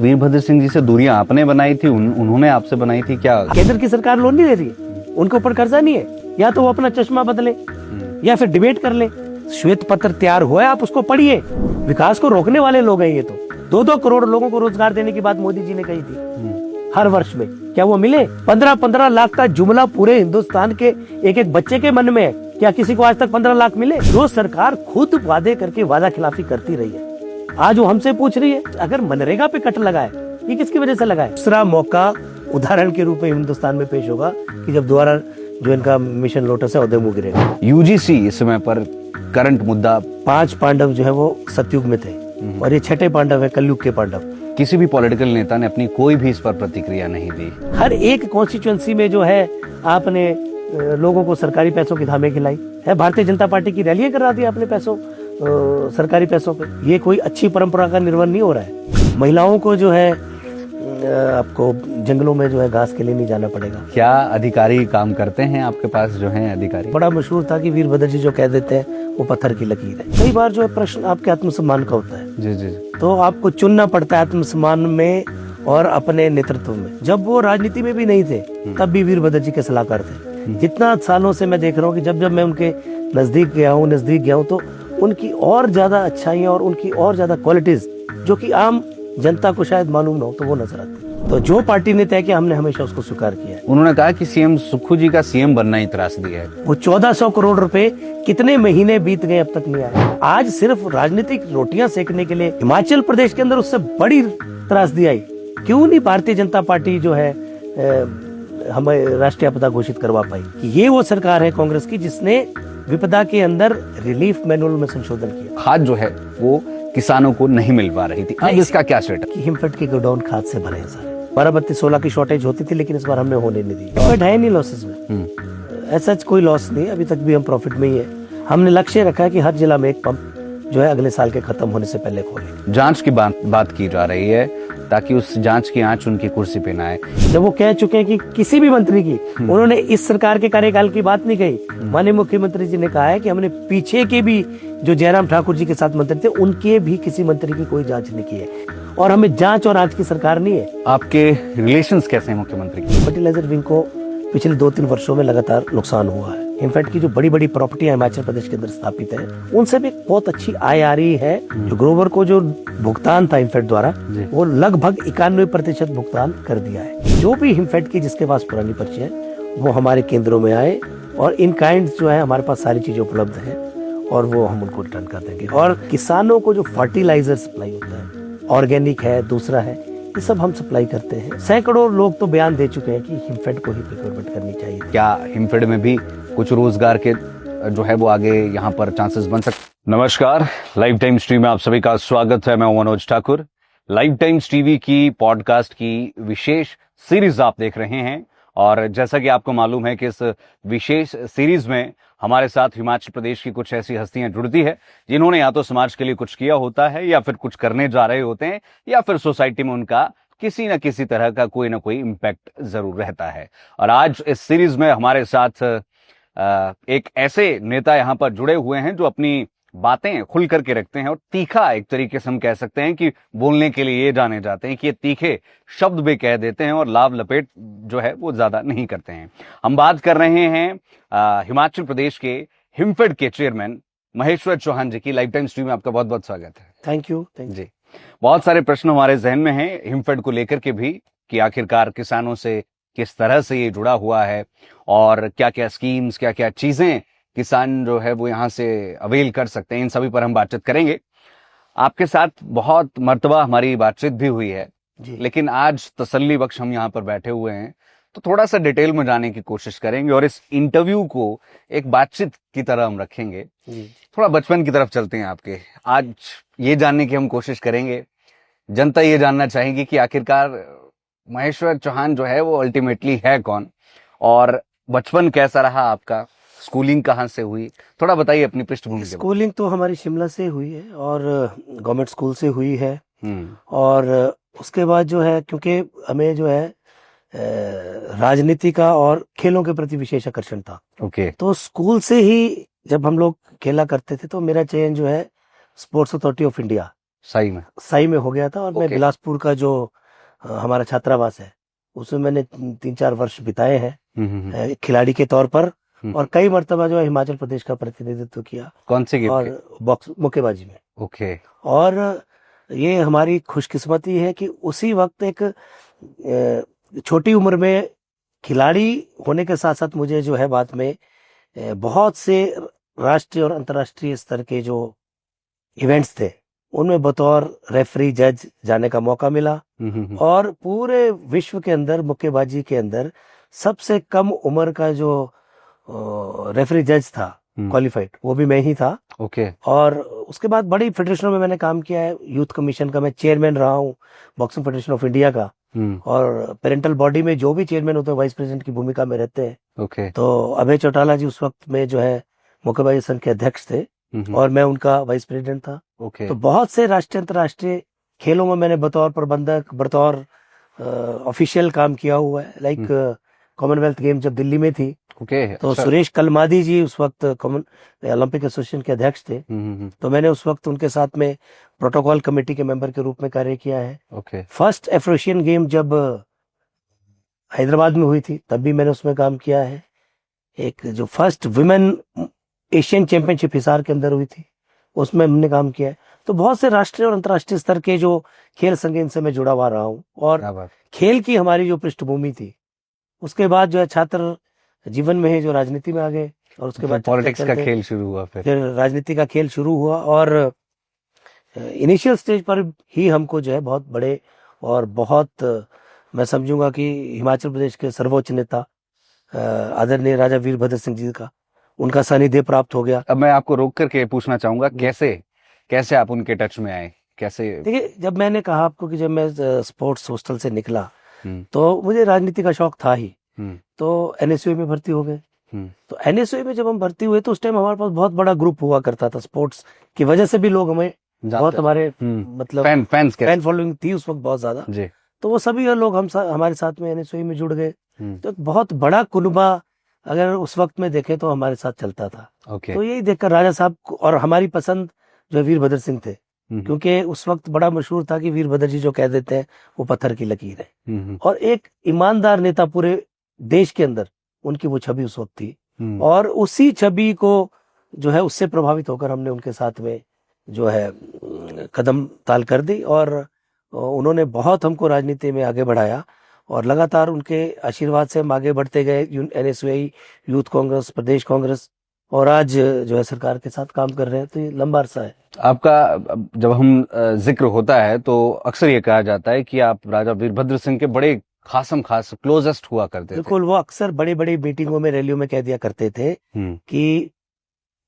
वीरभद्र सिंह जी से दूरियां आपने बनाई थी, उन्होंने आपसे बनाई थी क्या? केंद्र की सरकार लोन नहीं दे रही है, उनके ऊपर कर्जा नहीं है, या तो वो अपना चश्मा बदले या फिर डिबेट कर ले। श्वेत पत्र तैयार हुआ है, आप उसको पढ़िए। विकास को रोकने वाले लोग हैं ये तो। 2-2 करोड़ लोगों को रोजगार देने की बात मोदी जी ने कही थी हर वर्ष में, क्या वो मिले? 15-15 लाख का जुमला पूरे हिंदुस्तान के एक एक बच्चे के मन में है, क्या किसी को आज तक 15 लाख मिले? जो सरकार खुद वादे करके वादा खिलाफी करती रही है, आज वो हमसे पूछ रही है अगर मनरेगा पे कट लगाए, ये किसकी वजह से लगाए? दूसरा मौका उदाहरण के रूप में हिंदुस्तान में पेश होगा कि जब दोबारा जो इनका मिशन लोटस है उदय मुँह गिरेगा। यूजीसी इस समय पर करंट मुद्दा, 5 पांडव जो है वो सतयुग में थे और ये 6ठे पांडव है कलयुग के पांडव। किसी भी पॉलिटिकल नेता ने अपनी कोई भी इस पर प्रतिक्रिया नहीं दी। हर एक कॉन्स्टिट्यूएंसी में जो है आपने लोगों को सरकारी पैसों की धामे खिलाई है। भारतीय जनता पार्टी की रैलियां करा दी आपने पैसों, सरकारी पैसों पे। ये कोई अच्छी परंपरा का निर्वहन नहीं हो रहा है। महिलाओं को जो है आपको जंगलों में जो है घास के लिए नहीं जाना पड़ेगा। क्या अधिकारी काम करते हैं आपके पास जो हैं अधिकारी? बड़ा मशहूर था कि वीरभद्र जी जो कह देते हैं वो पत्थर की लकीर है। कई बार जो है प्रश्न आपके आत्मसम्मान का होता है। जी जी। तो आपको चुनना पड़ता है आत्मसम्मान में और अपने नेतृत्व में। जब वो राजनीति में भी नहीं थे तब भी वीरभद्र जी के सलाहकार थे। जितना सालों से मैं देख रहा हूँ कि जब जब मैं उनके नजदीक गया हूँ तो उनकी और ज्यादा अच्छाइयाँ और उनकी और ज्यादा क्वालिटीज जो कि आम जनता को शायद मालूम ना हो तो वो नजर आती है। तो जो पार्टी ने तय किया हमने हमेशा उसको स्वीकार किया है। उन्होंने कहा कि सीएम सुक्खू जी का सीएम बनना ही त्रासदी है। वो 1400 करोड़ रुपए कितने महीने बीत गए अब तक नहीं आए। आज सिर्फ राजनीतिक रोटियां सेकने के लिए हिमाचल प्रदेश के अंदर उससे बड़ी त्रासदी आई। क्यों नहीं भारतीय जनता पार्टी जो है हमें राष्ट्रीय आपदा घोषित करवा पाई? कि ये वो सरकार है कांग्रेस की जिसने विपदा के अंदर रिलीफ मैनुअल में संशोधन किया। खाद जो है वो किसानों को नहीं मिल पा रही थी, अब इसका क्या स्टेटस? कि हिमफेड के गोडाउन खाद से भरे हैं सारे। 12-32-16 की शॉर्टेज होती थी लेकिन इस बार हमने होने नहीं दी। हिमफेड है नहीं लॉसेस में, ऐसा कोई लॉस नहीं, अभी तक भी हम प्रॉफिट में ही है। हमने लक्ष्य रखा है कि हर जिला में एक पंप जो है अगले साल के खत्म होने से पहले खोले। जांच की बात की जा रही है ताकि उस जांच की आंच उनकी कुर्सी पे ना आए। जब वो कह चुके हैं कि किसी भी मंत्री की, उन्होंने इस सरकार के कार्यकाल की बात नहीं कही। माननीय मुख्यमंत्री जी ने कहा है कि हमने पीछे के भी जो जयराम ठाकुर जी के साथ मंत्री थे उनके भी किसी मंत्री की कोई जांच नहीं की है और हमें जांच और आंच की सरकार नहीं है। आपके रिलेशंस कैसे हैं मुख्यमंत्री की? फर्टिलाइजर विंग को पिछले 2-3 वर्षों में लगातार नुकसान हुआ है। इनफैक्ट की जो बड़ी बड़ी प्रॉपर्टी हिमाचल प्रदेश के अंदर स्थापित है उनसे भी बहुत अच्छी आय आ रही है। जो ग्रोवर को जो भुगतान था हिमफेड द्वारा वो लगभग 91% भुगतान कर दिया है। जो भी हिमफेड की जिसके पास पुरानी पर्ची है वो हमारे केंद्रों में आए और इन काइंड जो है हमारे पास सारी चीजें उपलब्ध है और वो हम उनको रिटर्न कर देंगे। और किसानों को जो फर्टिलाइजर सप्लाई होता है, ऑर्गेनिक है, दूसरा है, ये सब हम सप्लाई करते हैं। सैकड़ों लोग तो बयान दे चुके हैं कि हिमफेड को ही प्रिक्योरमेंट करनी चाहिए। क्या हिमफेड में भी कुछ रोजगार के जो है वो आगे यहाँ पर चांसेस बन सकते? नमस्कार, लाइव टाइम्स टीवी में आप सभी का स्वागत है। मैं Manoj Thakur. Live times TV की पॉडकास्ट की विशेष सीरीज आप देख रहे हैं और जैसा कि आपको मालूम है कि इस विशेष सीरीज में हमारे साथ हिमाचल प्रदेश की कुछ ऐसी हस्तियां जुड़ती है जिन्होंने या तो समाज के लिए कुछ किया होता है या फिर कुछ करने जा रहे होते हैं या फिर सोसाइटी में उनका किसी न किसी तरह का कोई ना कोई इम्पैक्ट जरूर रहता है। और आज इस सीरीज में हमारे साथ एक ऐसे नेता यहाँ पर जुड़े हुए हैं जो अपनी बातें खुल करके रखते हैं और तीखा, एक तरीके से हम कह सकते हैं कि बोलने के लिए ये जाने जाते हैं कि ये तीखे शब्द भी कह देते हैं और लाभ लपेट जो है वो ज्यादा नहीं करते हैं। हम बात कर रहे हैं हिमाचल प्रदेश के हिमफेड के चेयरमैन महेश्वर चौहान जी की। लाइव टाइम स्ट्रीम में आपका बहुत बहुत स्वागत है। थैंक यू जी। बहुत सारे प्रश्न हमारे जहन में हैं हिमफेड को लेकर के भी कि आखिरकार किसानों से किस तरह से ये जुड़ा हुआ है और क्या क्या स्कीम्स, क्या क्या चीजें किसान जो है वो यहाँ से अवेल कर सकते हैं, इन सभी पर हम बातचीत करेंगे। आपके साथ बहुत मर्तबा हमारी बातचीत भी हुई है जी। लेकिन आज तसल्ली बख्श हम यहाँ पर बैठे हुए हैं तो थोड़ा सा डिटेल में जाने की कोशिश करेंगे और इस इंटरव्यू को एक बातचीत की तरह हम रखेंगे जी। थोड़ा बचपन की तरफ चलते हैं आपके। आज ये जानने की हम कोशिश करेंगे, जनता ये जानना चाहेगी कि आखिरकार महेश्वर चौहान जो है वो अल्टीमेटली है कौन और बचपन कैसा रहा आपका, स्कूलिंग कहाँ से हुई, थोड़ा बताइए अपनी पृष्ठभूमि। स्कूलिंग तो हमारी शिमला से हुई है और गवर्नमेंट स्कूल से हुई है और उसके बाद जो है क्योंकि हमें जो है राजनीति का और खेलों के प्रति विशेष आकर्षण था। ओके। तो स्कूल से ही जब हम लोग खेला करते थे तो मेरा चयन जो है स्पोर्ट्स अथॉरिटी ऑफ इंडिया सही में? साई में हो गया था, और मैं ओके। बिलासपुर का जो हमारा छात्रावास है उसमें मैंने 3-4 वर्ष बिताए हैं एक खिलाड़ी के तौर पर, और कई मर्तबा जो है हिमाचल प्रदेश का प्रतिनिधित्व किया, कौन से गेम के? और बॉक्स मुक्केबाजी में। ओके। और ये हमारी खुशकिस्मती है कि उसी वक्त एक छोटी उम्र में खिलाड़ी होने के साथ साथ मुझे जो है बाद में बहुत से राष्ट्रीय और अंतर्राष्ट्रीय स्तर के जो इवेंट्स थे उनमें बतौर रेफरी जज जाने का मौका मिला, और पूरे विश्व के अंदर मुक्केबाजी के अंदर सबसे कम उम्र का जो रेफरी जज था क्वालिफाइड, वो भी मैं ही था। ओके। और उसके बाद बड़ी फेडरेशनों में मैंने काम किया है, यूथ कमीशन का मैं चेयरमैन रहा हूँ, बॉक्सिंग फेडरेशन ऑफ इंडिया का, और पेरेंटल बॉडी में जो भी चेयरमैन होते हैं वाइस प्रेसिडेंट की भूमिका में रहते हैं। ओके। तो अभय चौटाला जी उस वक्त में जो है मुक्केबाजी संघ के अध्यक्ष थे, और मैं उनका वाइस प्रेसिडेंट था। ओके। तो बहुत से राष्ट्रीय अंतर्राष्ट्रीय खेलों में मैंने बतौर प्रबंधक, बतौर ऑफिशियल काम किया हुआ है। लाइक कॉमनवेल्थ गेम जब दिल्ली में थी, ओके। तो अच्छा। सुरेश कलमादी जी उस वक्त कॉमन ओलंपिक एसोसिएशन के अध्यक्ष थे, तो मैंने उस वक्त उनके साथ में प्रोटोकॉल कमेटी के मेंबर के रूप में कार्य किया है। ओके। फर्स्ट एफ्रोशियन गेम जब हैदराबाद में हुई थी तब भी मैंने उसमें काम किया है। एक जो first women Asian championship Hisar के अंदर हुई थी उसमें हमने काम किया है। तो बहुत से राष्ट्रीय और अंतर्राष्ट्रीय स्तर के जो खेल संघ इनसे मैं जुड़ा हुआ रहा हूँ, और क्या बात। खेल की हमारी जो पृष्ठभूमि थी, उसके बाद जो है छात्र जीवन में है जो राजनीति में आ गए, और उसके बाद पॉलिटिक्स का खेल शुरू हुआ, फिर राजनीति का खेल शुरू हुआ, और इनिशियल स्टेज पर ही हमको जो है बहुत बड़े और बहुत मैं समझूंगा कि हिमाचल प्रदेश के सर्वोच्च नेता आदरणीय राजा वीरभद्र सिंह जी का उनका सानिध्य प्राप्त हो गया। अब मैं आपको रोक करके पूछना चाहूंगा, कैसे आप उनके टच में आए, कैसे? देखिए, जब मैंने कहा आपको कि जब मैं स्पोर्ट्स हॉस्टल से निकला तो मुझे राजनीति का शौक था ही, तो एनएसयूआई में भर्ती हो गए। तो एनएसयूआई में जब हम भर्ती हुए तो उस टाइम हमारे पास बहुत बड़ा ग्रुप हुआ करता था, स्पोर्ट्स की वजह से भी लोग हमें बहुत, हमारे मतलब फैन फॉलोइंग थी उस वक्त बहुत ज्यादा जी। तो वो सभी लोग हमारे साथ में एनएसयूआई में जुड़ गए। तो एक बहुत बड़ा कुनबा अगर उस वक्त में देखें तो हमारे साथ चलता था। तो यही देखकर राजा साहब और हमारी पसंद जो है वीरभद्र सिंह थे, क्योंकि उस वक्त बड़ा मशहूर था कि वीरभद्र जी जो कह देते हैं वो पत्थर की लकीर है, और एक ईमानदार नेता पूरे देश के अंदर उनकी वो छवि उस वक्त थी, और उसी छवि को जो है उससे प्रभावित होकर हमने उनके साथ में जो है कदम ताल कर दी, और उन्होंने बहुत हमको राजनीति में आगे बढ़ाया, और लगातार उनके आशीर्वाद से हम आगे बढ़ते गए। एनएसयूआई, यूथ कांग्रेस, प्रदेश कांग्रेस, और आज जो है सरकार के साथ काम कर रहे हैं। तो ये लंबा अरसा है आपका। जब हम जिक्र होता है तो अक्सर ये कहा जाता है कि आप राजा वीरभद्र सिंह के बड़े खासम खास क्लोजेस्ट हुआ करते थे। बिल्कुल, वो अक्सर बड़ी बड़ी मीटिंगों में, रैलियों में कह दिया करते थे कि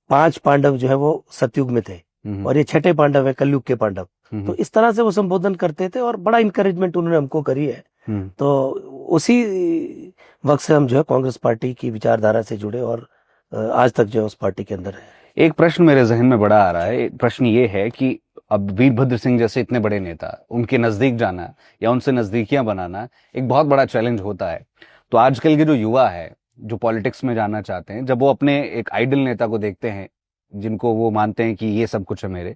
5 पांडव जो है वो सतयुग में थे, और ये 6ठे पांडव है कलयुग के पांडव। तो इस तरह से वो संबोधन करते थे, और बड़ा इंकरेजमेंट उन्होंने हमको करी है। तो उसी वक्त से हम जो है कांग्रेस पार्टी की विचारधारा से जुड़े, और आज तक जो है उस पार्टी के अंदर है। एक प्रश्न मेरे जहन में बड़ा आ रहा है, प्रश्न ये है कि अब वीरभद्र सिंह जैसे इतने बड़े नेता, उनके नजदीक जाना या उनसे नजदीकियां बनाना एक बहुत बड़ा चैलेंज होता है। तो आजकल के जो युवा है जो पॉलिटिक्स में जाना चाहते हैं, जब वो अपने एक आइडल नेता को देखते हैं जिनको वो मानते हैं कि ये सब कुछ है मेरे,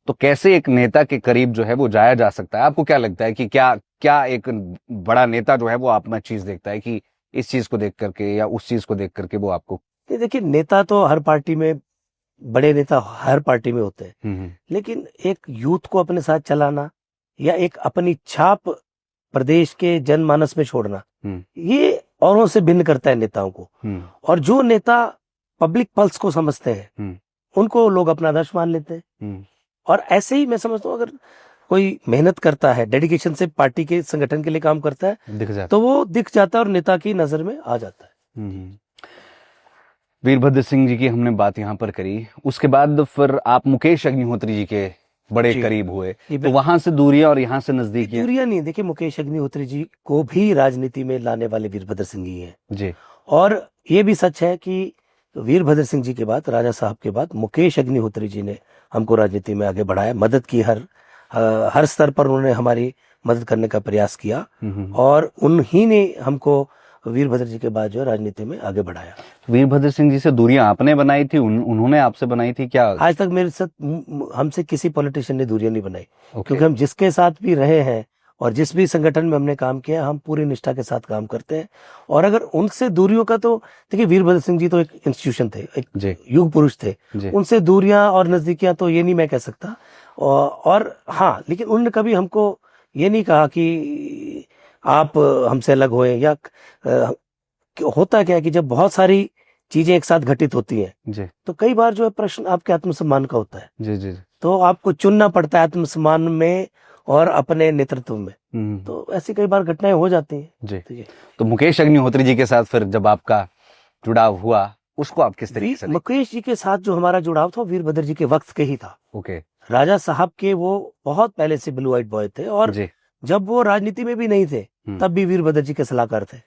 तो कैसे एक नेता के करीब जो है वो जाया जा सकता है? आपको क्या लगता है कि क्या एक बड़ा नेता जो है वो आप में चीज देखता है कि इस चीज को देख करके या उस चीज को देख करके वो आपको? देखिए, नेता तो हर पार्टी में, बड़े नेता हर पार्टी में होते हैं, लेकिन एक यूथ को अपने साथ चलाना या एक अपनी छाप प्रदेश के जनमानस में छोड़ना, ये औरों से भिन्न करता है नेताओं को। और जो नेता पब्लिक पल्स को समझते हैं उनको लोग अपना आदर्श मान लेते हैं। और ऐसे ही मैं समझता हूँ, अगर कोई मेहनत करता है, डेडिकेशन से पार्टी के संगठन के लिए काम करता है, तो वो दिख जाता है और नेता की नजर में आ जाता है। वीरभद्र सिंह जी की हमने बात यहाँ पर करी, उसके बाद फिर आप मुकेश अग्निहोत्री जी के बड़े करीब हुए, तो वहां से दूरियां और यहाँ से नजदीकियां? दूरियां नहीं, देखिए मुकेश अग्निहोत्री जी को भी राजनीति में लाने वाले वीरभद्र सिंह जी हैं जी। और ये भी सच है कि वीरभद्र सिंह जी के बाद, राजा साहब के बाद, मुकेश अग्निहोत्री जी ने हमको राजनीति में आगे बढ़ाया, मदद की, हर स्तर पर उन्होंने हमारी मदद करने का प्रयास किया, और उन्हीं ने हमको वीरभद्र जी के बाद जो है राजनीति में आगे बढ़ाया। वीरभद्र सिंह जी से दूरियां आपने बनाई थी, उन्होंने आपसे बनाई थी क्या? आज तक मेरे साथ हमसे किसी पॉलिटिशियन ने दूरियां नहीं बनाई, ओके। क्योंकि हम जिसके साथ भी रहे हैं और जिस भी संगठन में हमने काम किया, हम पूरी निष्ठा के साथ काम करते हैं। और अगर उनसे दूरियों का, तो देखिए वीरभद्र सिंह जी तो एक इंस्टीट्यूशन थे, एक जी युग पुरुष थे, जी उनसे दूरियां और नजदीकियां तो ये नहीं मैं कह सकता। और हाँ, लेकिन उन्होंने कभी हमको ये नहीं कहा कि आप हमसे अलग होए, या होता क्या है कि जब बहुत सारी चीजें एक साथ घटित होती हैं, जी तो कई बार जो है प्रश्न आपके आत्मसम्मान का होता है, जी जी। तो आपको चुनना पड़ता है आत्मसम्मान में और अपने नेतृत्व में। तो ऐसी कई बार घटनाएं हो जाती हैं जी। तो मुकेश अग्निहोत्री जी के साथ फिर जब आपका जुड़ाव हुआ, उसको आप किस तरीके से मुकेश जी के साथ जो हमारा जुड़ाव था, वीरभद्र जी के वक्त के ही था। ओके। राजा साहब के वो बहुत पहले से ब्लू व्हाइट बॉय थे, और जी जब वो राजनीति में भी नहीं थे तब भी वीरभद्र जी के सलाहकार थे।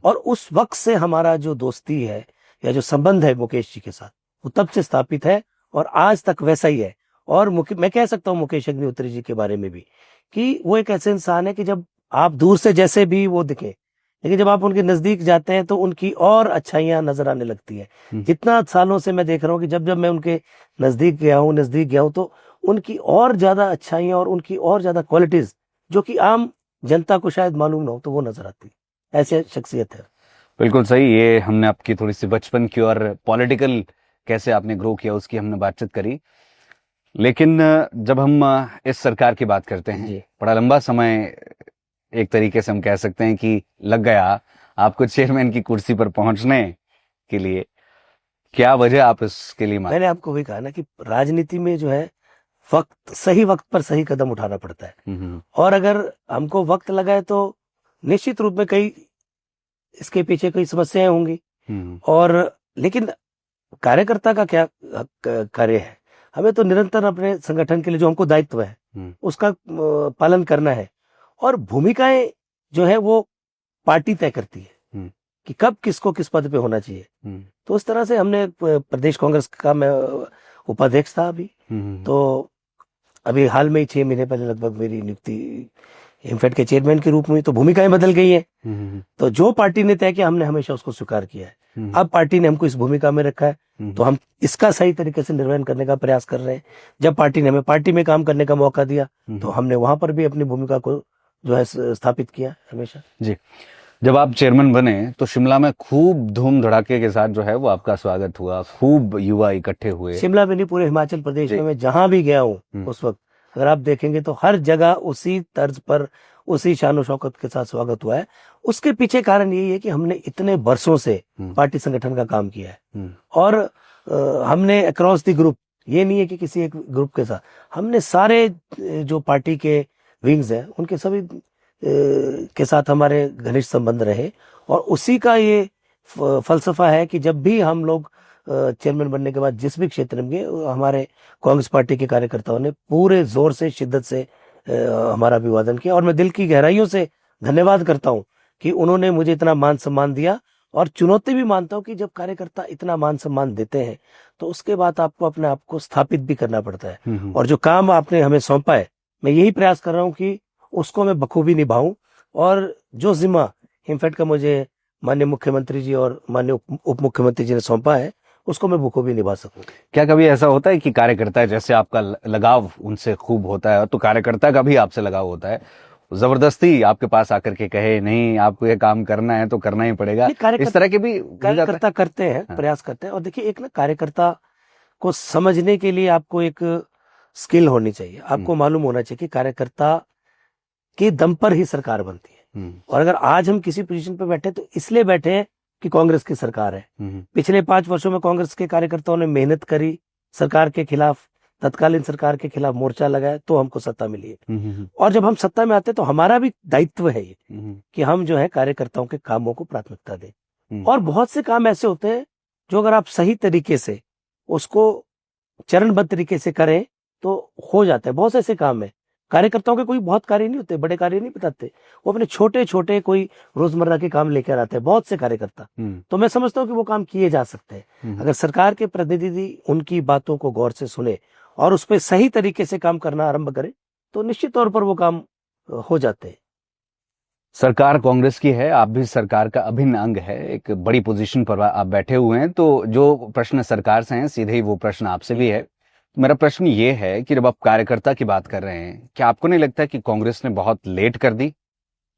और उस वक्त से हमारा जो दोस्ती है या जो संबंध है मुकेश जी के साथ, वो तब से स्थापित है और आज तक वैसा ही है। और मैं कह सकता हूँ मुकेश अग्निहोत्री जी के बारे में भी कि वो एक ऐसे इंसान है कि जब आप दूर से जैसे भी वो दिखे, लेकिन जब आप उनके नजदीक जाते हैं तो उनकी और अच्छाइयां नजर आने लगती है। जितना सालों से मैं देख रहा हूँ कि जब जब मैं उनके नजदीक गया हूँ तो उनकी और ज्यादा अच्छाइयां और उनकी और ज्यादा क्वालिटीज जो कि आम जनता को शायद मालूम ना हो, तो वो नजर आती है। ऐसे शख्सियत है। बिल्कुल सही। ये हमने आपकी थोड़ी सी बचपन की और पॉलिटिकल कैसे आपने ग्रो किया उसकी हमने बातचीत करी, लेकिन जब हम इस सरकार की बात करते हैं, बड़ा लंबा समय एक तरीके से हम कह सकते हैं कि लग गया आपको चेयरमैन की कुर्सी पर पहुंचने के लिए। क्या वजह आप इसके लिए मैंने आपको वही कहा ना कि राजनीति में जो है सही वक्त पर सही कदम उठाना पड़ता है। और अगर हमको वक्त लगा है तो निश्चित रूप में कई इसके पीछे कई समस्याएं होंगी। और लेकिन कार्यकर्ता का क्या कार्य है, हमें तो निरंतर अपने संगठन के लिए जो हमको दायित्व है उसका पालन करना है। और भूमिकाएं जो है वो पार्टी तय करती है कि कब किसको किस पद पे होना चाहिए। तो उस तरह से हमने प्रदेश कांग्रेस का, मैं उपाध्यक्ष था अभी, तो अभी हाल में ही 6 महीने पहले लगभग मेरी नियुक्ति हिमफेड के चेयरमैन के रूप में, तो भूमिकाएं बदल गई हैं। तो जो पार्टी ने तय किया हमने हमेशा उसको स्वीकार किया है। अब पार्टी ने हमको इस भूमिका में रखा है तो हम इसका सही तरीके से निर्वहन करने का प्रयास कर रहे हैं। जब पार्टी ने हमें पार्टी में काम करने का मौका दिया तो हमने वहां पर भी अपनी भूमिका को जो है स्थापित किया हमेशा। जी। जब आप चेयरमैन बने तो शिमला में खूब धूम धड़ाके के साथ जो है वो आपका स्वागत हुआ, खूब युवा इकट्ठे हुए। शिमला में नहीं, पूरे हिमाचल प्रदेश में मैं जहां भी गया हूँ उस वक्त अगर आप देखेंगे तो हर जगह उसी तर्ज पर, उसी शान शौकत के साथ स्वागत हुआ है। उसके पीछे कारण यही है कि हमने इतने वर्षों से पार्टी संगठन का काम किया है और हमने अक्रॉस द ग्रुप, ये नहीं है कि किसी एक ग्रुप के साथ, हमने सारे जो पार्टी के विंग्स हैं उनके सभी के साथ हमारे घनिष्ठ संबंध रहे। और उसी का ये फलसफा है कि जब भी हम लोग चेयरमैन बनने के बाद जिस भी क्षेत्र में गए, हमारे कांग्रेस पार्टी के कार्यकर्ताओं ने पूरे जोर से, शिद्दत से हमारा अभिवादन किया। और मैं दिल की गहराइयों से धन्यवाद करता हूं कि उन्होंने मुझे इतना मान सम्मान दिया। और चुनौती भी मानता हूं कि जब कार्यकर्ता इतना मान सम्मान देते हैं तो उसके बाद आपको अपने आप को स्थापित भी करना पड़ता है। और जो काम आपने हमें सौंपा है, मैं यही प्रयास कर रहा हूं कि उसको मैं बखूबी निभाऊं। और जो जिम्मा हिमफेड का मुझे माननीय मुख्यमंत्री जी और माननीय उप मुख्यमंत्री जी ने सौंपा है उसको मैं बखूबी निभा सकूं। क्या कभी ऐसा होता है कि कार्यकर्ता, जैसे आपका लगाव उनसे खूब होता है तो कार्यकर्ता का भी आपसे लगाव होता है, जबरदस्ती आपके पास आकर के कहे नहीं आपको ये काम करना है तो करना ही पड़ेगा, इस तरह के भी कार्यकर्ता करते हैं, प्रयास करते हैं। और देखिए, एक ना कार्यकर्ता को समझने के लिए आपको एक स्किल होनी चाहिए। आपको मालूम होना चाहिए कि कार्यकर्ता के दम पर ही सरकार बनती है। और अगर आज हम किसी पोजीशन पर बैठे तो इसलिए बैठे हैं कि कांग्रेस की सरकार है। पिछले 5 वर्षों में कांग्रेस के कार्यकर्ताओं ने मेहनत करी, सरकार के खिलाफ, तत्कालीन सरकार के खिलाफ मोर्चा लगाया, तो हमको सत्ता मिली है। और जब हम सत्ता में आते तो हमारा भी दायित्व है ये कि हम जो है कार्यकर्ताओं के कामों को प्राथमिकता दें। और बहुत से काम ऐसे होते हैं जो अगर आप सही तरीके से उसको चरणबद्ध तरीके से करें तो हो जाता है। बहुत से ऐसे काम है, कार्यकर्ताओं के कोई बहुत कार्य नहीं होते, बड़े कार्य नहीं बताते, वो अपने छोटे छोटे कोई रोजमर्रा के काम लेकर आते हैं बहुत से कार्यकर्ता। तो मैं समझता हूँ कि वो काम किए जा सकते हैं अगर सरकार के प्रतिनिधि उनकी बातों को गौर से सुने और उस पर सही तरीके से काम करना आरंभ करें तो निश्चित तौर पर वो काम हो जाते हैं। सरकार कांग्रेस की है, आप भी सरकार का अभिन्न अंग है, एक बड़ी पोजीशन पर आप बैठे हुए हैं, तो जो प्रश्न सरकार से हैं सीधे ही वो प्रश्न आपसे भी है। मेरा प्रश्न ये है कि जब आप कार्यकर्ता की बात कर रहे हैं, क्या आपको नहीं लगता कि कांग्रेस ने बहुत लेट कर दी?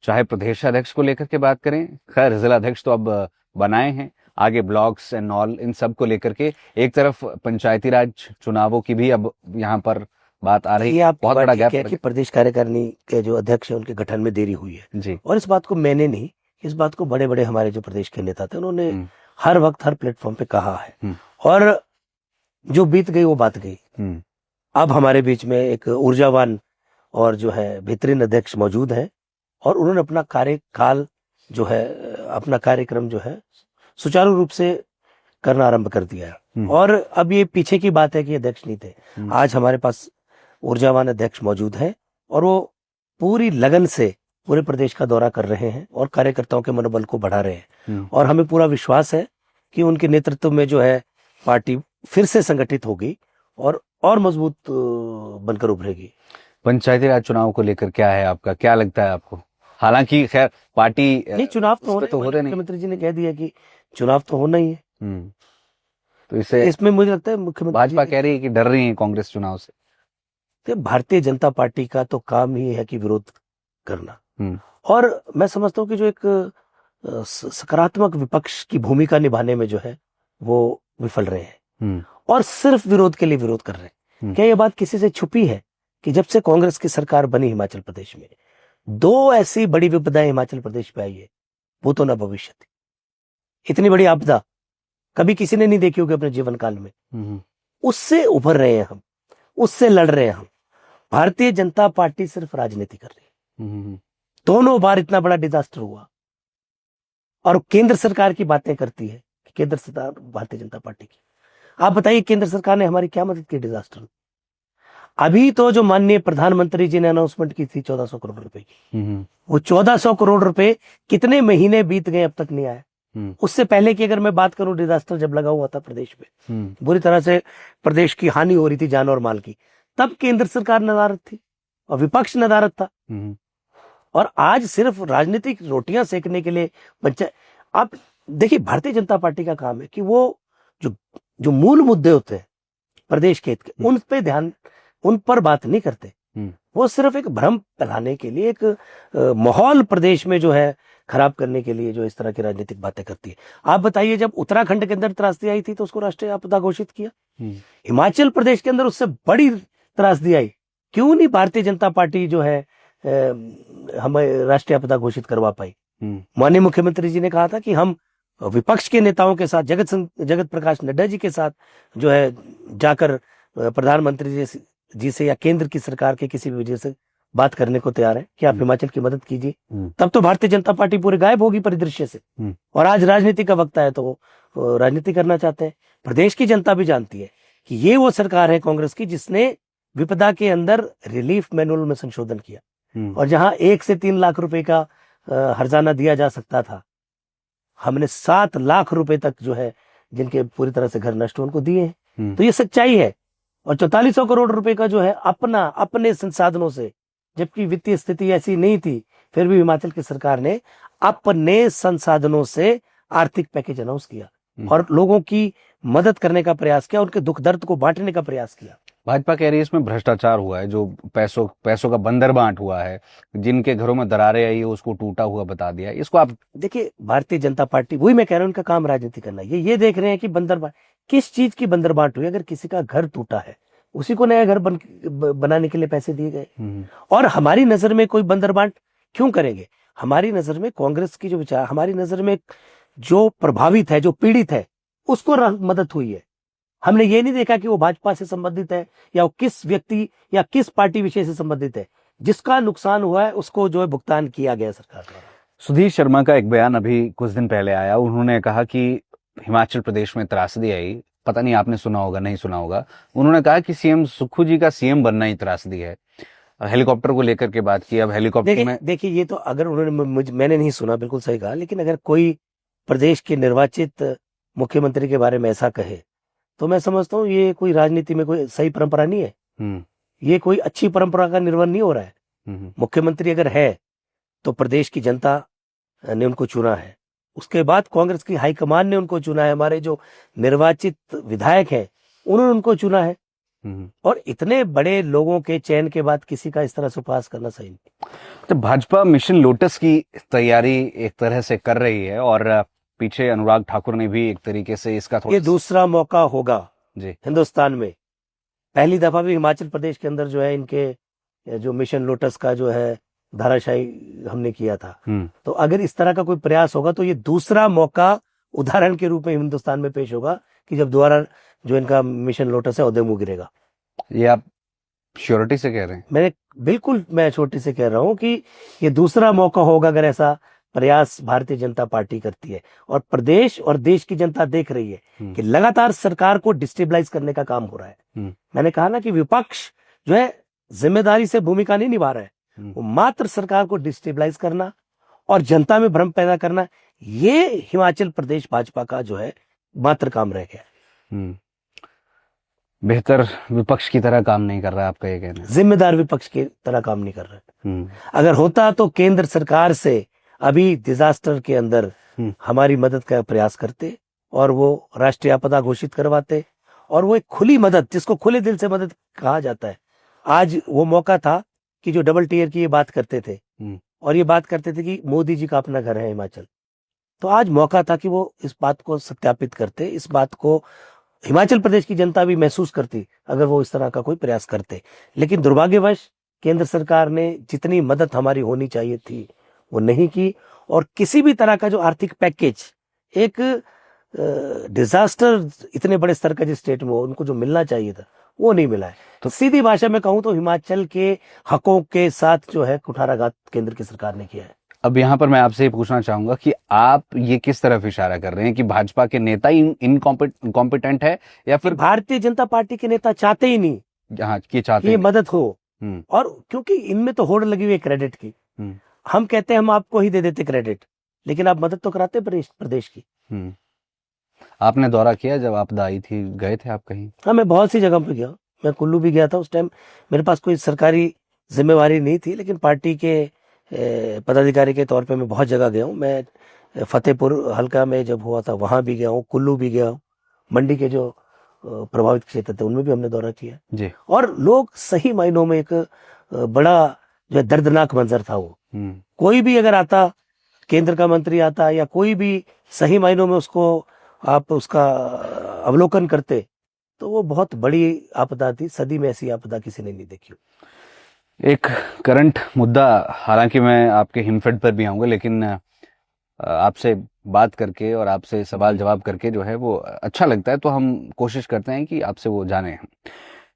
चाहे प्रदेश अध्यक्ष को लेकर के बात करें, खैर जिला अध्यक्ष तो अब बनाए हैं, आगे ब्लॉक्स एंड ऑल इन सब को लेकर के, एक तरफ पंचायती राज चुनावों की भी अब यहाँ पर बात आ रही ये है, आप बहुत बड़ा गैप कि प्रदेश कार्यकारिणी के जो अध्यक्ष है उनके गठन में देरी हुई है जी। और इस बात को मैंने नहीं, इस बात को बड़े बड़े हमारे जो प्रदेश के नेता थे उन्होंने हर वक्त हर प्लेटफॉर्म पे कहा है और जो बीत गई वो बात गई। अब हमारे बीच में एक ऊर्जावान और जो है बेहतरीन अध्यक्ष मौजूद है और उन्होंने अपना कार्यकाल जो है, अपना कार्यक्रम जो है सुचारू रूप से करना आरंभ कर दिया है। और अब ये पीछे की बात है कि अध्यक्ष नहीं थे, आज हमारे पास ऊर्जावान अध्यक्ष मौजूद है और वो पूरी लगन से पूरे प्रदेश का दौरा कर रहे हैं और कार्यकर्ताओं के मनोबल को बढ़ा रहे हैं और हमें पूरा विश्वास है कि उनके नेतृत्व में जो है पार्टी फिर से संगठित होगी और मजबूत बनकर उभरेगी। पंचायती राज चुनाव को लेकर क्या है आपका, क्या लगता है आपको? हालांकि खैर पार्टी नहीं, चुनाव तो हो रहे नहीं, मुख्यमंत्री जी ने कह दिया कि चुनाव तो होना ही है। तो इसमें मुझे लगता है मुख्यमंत्री भाजपा कह रही है कि डर रही है कांग्रेस चुनाव से। तो भारतीय जनता पार्टी का तो काम ही है कि विरोध करना और मैं समझता हूँ कि जो एक सकारात्मक विपक्ष की भूमिका निभाने में जो है वो विफल रहे हैं और सिर्फ विरोध के लिए विरोध कर रहे हैं। क्या ये बात किसी से छुपी है कि जब से कांग्रेस की सरकार बनी हिमाचल प्रदेश में, दो ऐसी बड़ी विपदाएं हिमाचल प्रदेश पे आई है, वो तो ना भविष्य थी। इतनी बड़ी आपदा कभी किसी ने नहीं देखी होगी अपने जीवन काल में। उससे उभर रहे हैं हम, उससे लड़ रहे हैं हम। भारतीय जनता पार्टी सिर्फ राजनीति कर रही है। दोनों बार इतना बड़ा डिजास्टर हुआ और केंद्र सरकार की बातें करती है कि केंद्र सरकार भारतीय जनता पार्टी की। आप बताइए केंद्र सरकार ने हमारी क्या मदद की डिजास्टर में? अभी तो जो माननीय प्रधानमंत्री जी ने अनाउंसमेंट की थी 1400 करोड़ रुपए की, वो 1400 करोड़ रुपए कितने महीने बीत गए अब तक नहीं आया। उससे पहले की अगर मैं बात करूं, डिजास्टर जब लगा हुआ था प्रदेश में, बुरी तरह से प्रदेश की हानि हो रही थी जान और माल की, तब केंद्र सरकार नदारत थी और विपक्ष नदारत था। और आज सिर्फ राजनीतिक रोटियां सेकने के लिए पंचायत, आप देखिए भारतीय जनता पार्टी का काम है कि वो जो मूल मुद्दे होते हैं प्रदेश के हित के, उन पे ध्यान, उन पर बात नहीं करते। वो सिर्फ एक भ्रम फैलाने के लिए, एक माहौल प्रदेश में जो है खराब करने के लिए जो इस तरह की राजनीतिक बातें करती है। आप बताइए जब उत्तराखंड के अंदर त्रासदी आई थी तो उसको राष्ट्रीय आपदा घोषित किया। हिमाचल प्रदेश के अंदर उससे बड़ी त्रासदी आई, क्यों नहीं भारतीय जनता पार्टी जो है हमें राष्ट्रीय आपदा घोषित करवा पाई? माननीय मुख्यमंत्री जी ने कहा था कि हम विपक्ष के नेताओं के साथ, जगत प्रकाश नड्डा जी के साथ जो है जाकर प्रधानमंत्री जी से या केंद्र की सरकार के किसी भी वजह से बात करने को तैयार है कि आप हिमाचल की मदद कीजिए। तब तो भारतीय जनता पार्टी पूरे गायब होगी परिदृश्य से। और आज राजनीति का वक्त है तो राजनीति करना चाहते हैं। प्रदेश की जनता भी जानती है कि ये वो सरकार है कांग्रेस की जिसने विपदा के अंदर रिलीफ मैनुअल में संशोधन किया और जहां 1 से 3 लाख रुपए का हर्जाना दिया जा सकता था, हमने 7 लाख रुपए तक जो है जिनके पूरी तरह से घर नष्ट हो उनको दिए हैं। तो ये सच्चाई है। और 4400 करोड़ रुपए का जो है अपने संसाधनों से, जबकि वित्तीय स्थिति ऐसी नहीं थी, फिर भी हिमाचल की सरकार ने अपने संसाधनों से आर्थिक पैकेज अनाउंस किया और लोगों की मदद करने का प्रयास किया, उनके दुख दर्द को बांटने का प्रयास किया। भाजपा कह रही है इसमें भ्रष्टाचार हुआ है, जो पैसों का बंदर बांट हुआ है, जिनके घरों में दरारें आई है उसको टूटा हुआ बता दिया। इसको आप देखिए, भारतीय जनता पार्टी, वही मैं कह रहा हूं, उनका काम राजनीति करना। ये देख रहे हैं कि बंदर बांट, किस चीज की बंदर बांट हुई? अगर किसी का घर टूटा है उसी को नया घर बनाने के लिए पैसे दिए गए। और हमारी नजर में कोई बंदर बांट क्यों करेंगे? हमारी नजर में कांग्रेस की जो विचार, हमारी नजर में जो प्रभावित है, जो पीड़ित है, उसको मदद हुई है। हमने ये नहीं देखा कि वो भाजपा से संबंधित है या वो किस व्यक्ति या किस पार्टी विशेष से संबंधित है। जिसका नुकसान हुआ है उसको जो है भुगतान किया गया सरकार द्वारा। सुधीर शर्मा का एक बयान अभी कुछ दिन पहले आया, उन्होंने कहा कि हिमाचल प्रदेश में त्रासदी आई, पता नहीं आपने सुना होगा नहीं सुना होगा। उन्होंने कहा कि सीएम सुक्खू जी का सीएम बनना ही त्रासदी है। हेलीकॉप्टर को लेकर के बात की। अब हेलीकॉप्टर में देखिए, ये तो अगर उन्होंने, मैंने नहीं सुना, बिल्कुल सही कहा, लेकिन अगर कोई प्रदेश के निर्वाचित मुख्यमंत्री के बारे में ऐसा कहे तो मैं समझता हूँ ये कोई राजनीति में कोई सही परंपरा नहीं है। ये कोई अच्छी परंपरा का निर्वहन नहीं हो रहा है। मुख्यमंत्री अगर है तो प्रदेश की जनता ने उनको चुना है, उसके बाद कांग्रेस की हाईकमान ने उनको चुना है, हमारे जो निर्वाचित विधायक हैं उन्होंने उनको चुना है। और इतने बड़े लोगों के चयन के बाद किसी का इस तरह से उपहास करना सही नहीं। तो भाजपा मिशन लोटस की तैयारी एक तरह से कर रही है और पीछे अनुराग ठाकुर ने भी एक तरीके से इसका ये दूसरा मौका होगा जी हिंदुस्तान में। पहली दफा भी हिमाचल प्रदेश के अंदर जो है इनके जो मिशन लोटस का जो है धाराशाही हमने किया था। तो अगर इस तरह का कोई प्रयास होगा तो ये दूसरा मौका उदाहरण के रूप में हिंदुस्तान में पेश होगा कि जब दोबारा जो इनका मिशन लोटस है उदय मुंह गिरेगा। ये आप श्योरिटी से कह रहे हैं? मैं छोटी से कह रहा हूं कि ये दूसरा मौका होगा अगर ऐसा प्रयास भारतीय जनता पार्टी करती है। और प्रदेश और देश की जनता देख रही है कि लगातार सरकार को डिस्टेबलाइज करने का काम हो रहा है। मैंने कहा ना कि विपक्ष जो है जिम्मेदारी से भूमिका नहीं निभा रहा है, वो मात्र सरकार को डिस्टेबलाइज करना और जनता में भ्रम पैदा करना, ये हिमाचल प्रदेश भाजपा का जो है मात्र काम रह गया। बेहतर विपक्ष की तरह काम नहीं कर रहा है, आपका ये कहना है? जिम्मेदार विपक्ष की तरह काम नहीं कर रहा है। अगर होता तो केंद्र सरकार से अभी डिजास्टर के अंदर हमारी मदद का प्रयास करते और वो राष्ट्रीय आपदा घोषित करवाते, और वो एक खुली मदद, जिसको खुले दिल से मदद कहा जाता है। आज वो मौका था कि जो डबल टीयर की ये बात करते थे और ये बात करते थे कि मोदी जी का अपना घर है हिमाचल, तो आज मौका था कि वो इस बात को सत्यापित करते, इस बात को हिमाचल प्रदेश की जनता भी महसूस करती अगर वो इस तरह का कोई प्रयास करते। लेकिन दुर्भाग्यवश केंद्र सरकार ने जितनी मदद हमारी होनी चाहिए थी वो नहीं की, और किसी भी तरह का जो आर्थिक पैकेज एक डिजास्टर इतने बड़े स्तर का जिस स्टेट में हो उनको जो मिलना चाहिए था वो नहीं मिला है। तो सीधी भाषा में कहूं तो हिमाचल के हकों के साथ जो है कुठाराघात केंद्र की सरकार ने किया है। अब यहाँ पर मैं आपसे ये पूछना चाहूंगा कि आप ये किस तरफ इशारा कर रहे हैं कि भाजपा के नेता ही इनकॉम्पिटेंट है या फिर भारतीय जनता पार्टी के नेता चाहते ही नहीं चाहते ये मदद हो? और क्योंकि इनमें तो होड़ लगी हुई है क्रेडिट की। हम कहते हैं हम आपको ही दे देते क्रेडिट, लेकिन आप मदद तो कराते प्रदेश की। आपने दौरा किया जब आपदा आई थी, गए थे आप कहीं? हाँ, मैं बहुत सी जगह पे गया, मैं कुल्लू भी गया था। उस टाइम मेरे पास कोई सरकारी जिम्मेवारी नहीं थी, लेकिन पार्टी के पदाधिकारी के तौर पे मैं बहुत जगह गया हूँ। मैं फतेहपुर हल्का में जब हुआ था वहां भी गया हूँ, कुल्लू भी गया हूँ, मंडी के जो प्रभावित क्षेत्र थे उनमें भी हमने दौरा किया जी। और लोग सही मायनों में एक बड़ा जो है दर्दनाक मंजर था वो। कोई भी अगर आता, केंद्र का मंत्री आता या कोई भी सही मायनों में उसको आप उसका अवलोकन करते तो वो बहुत बड़ी आपदा थी। सदी में ऐसी आपदा किसी ने नहीं देखी। एक करंट मुद्दा, हालांकि मैं आपके हिमफेड पर भी आऊंगा, लेकिन आपसे बात करके और आपसे सवाल जवाब करके जो है वो अच्छा लगता है, तो हम कोशिश करते हैं कि आपसे वो जाने।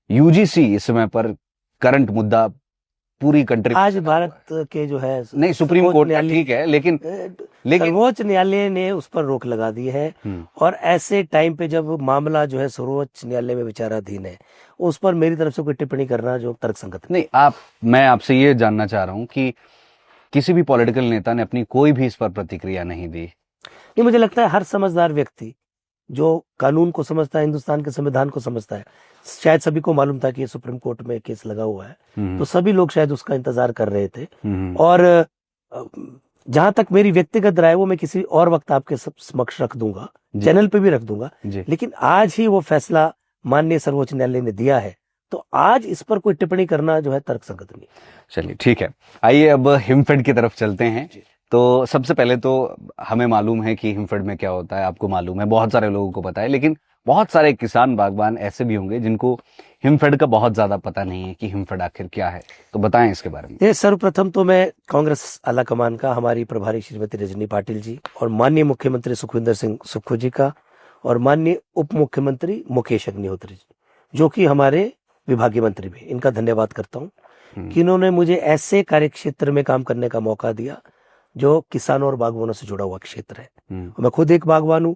यूजीसी इस समय पर करंट मुद्दा पूरी कंट्री, आज भारत के जो है नहीं सुप्रीम कोर्ट ठीक है, लेकिन सर्वोच्च न्यायालय ने उस पर रोक लगा दी है। और ऐसे टाइम पे जब मामला जो है सर्वोच्च न्यायालय में विचाराधीन है, उस पर मेरी तरफ से कोई टिप्पणी करना जो तर्कसंगत नहीं। मैं आपसे ये जानना चाह रहा हूँ कि किसी भी पॉलिटिकल नेता ने अपनी कोई भी इस पर प्रतिक्रिया नहीं दी। नहीं, मुझे लगता है हर समझदार व्यक्ति जो कानून को समझता है, हिंदुस्तान के संविधान को समझता है, शायद सभी को मालूम था कि ये सुप्रीम कोर्ट में केस लगा हुआ है, तो सभी लोग शायद उसका इंतजार कर रहे थे। और जहां तक मेरी व्यक्तिगत राय वो मैं किसी और वक्त आपके समक्ष रख दूंगा, चैनल पे भी रख दूंगा, लेकिन आज ही वो फैसला माननीय सर्वोच्च न्यायालय ने दिया है, तो आज इस पर कोई टिप्पणी करना जो है तर्कसंगत नहीं। चलिए ठीक है, आइए अब हिमफेड की तरफ चलते हैं। तो सबसे पहले तो हमें मालूम है कि हिमफेड में क्या होता है, आपको मालूम है, बहुत सारे लोगों को पता है, लेकिन बहुत सारे किसान बागबान ऐसे भी होंगे जिनको हिमफेड का बहुत ज्यादा पता नहीं है कि हिमफेड आखिर क्या है, तो बताएं इसके बारे में। सर्वप्रथम तो मैं कांग्रेस आला कमान का, हमारी प्रभारी श्रीमती रजनी पाटिल जी और माननीय मुख्यमंत्री सुखविंदर सिंह सुक्खू जी का और माननीय उप मुख्यमंत्री मुकेश अग्निहोत्री जी, जो कि हमारे विभागीय मंत्री भी, इनका धन्यवाद करता हूँ कि इन्होंने मुझे ऐसे कार्य क्षेत्र में काम करने का मौका दिया जो किसानों और बागवानों से जुड़ा हुआ क्षेत्र है। मैं खुद एक बागवान हूँ,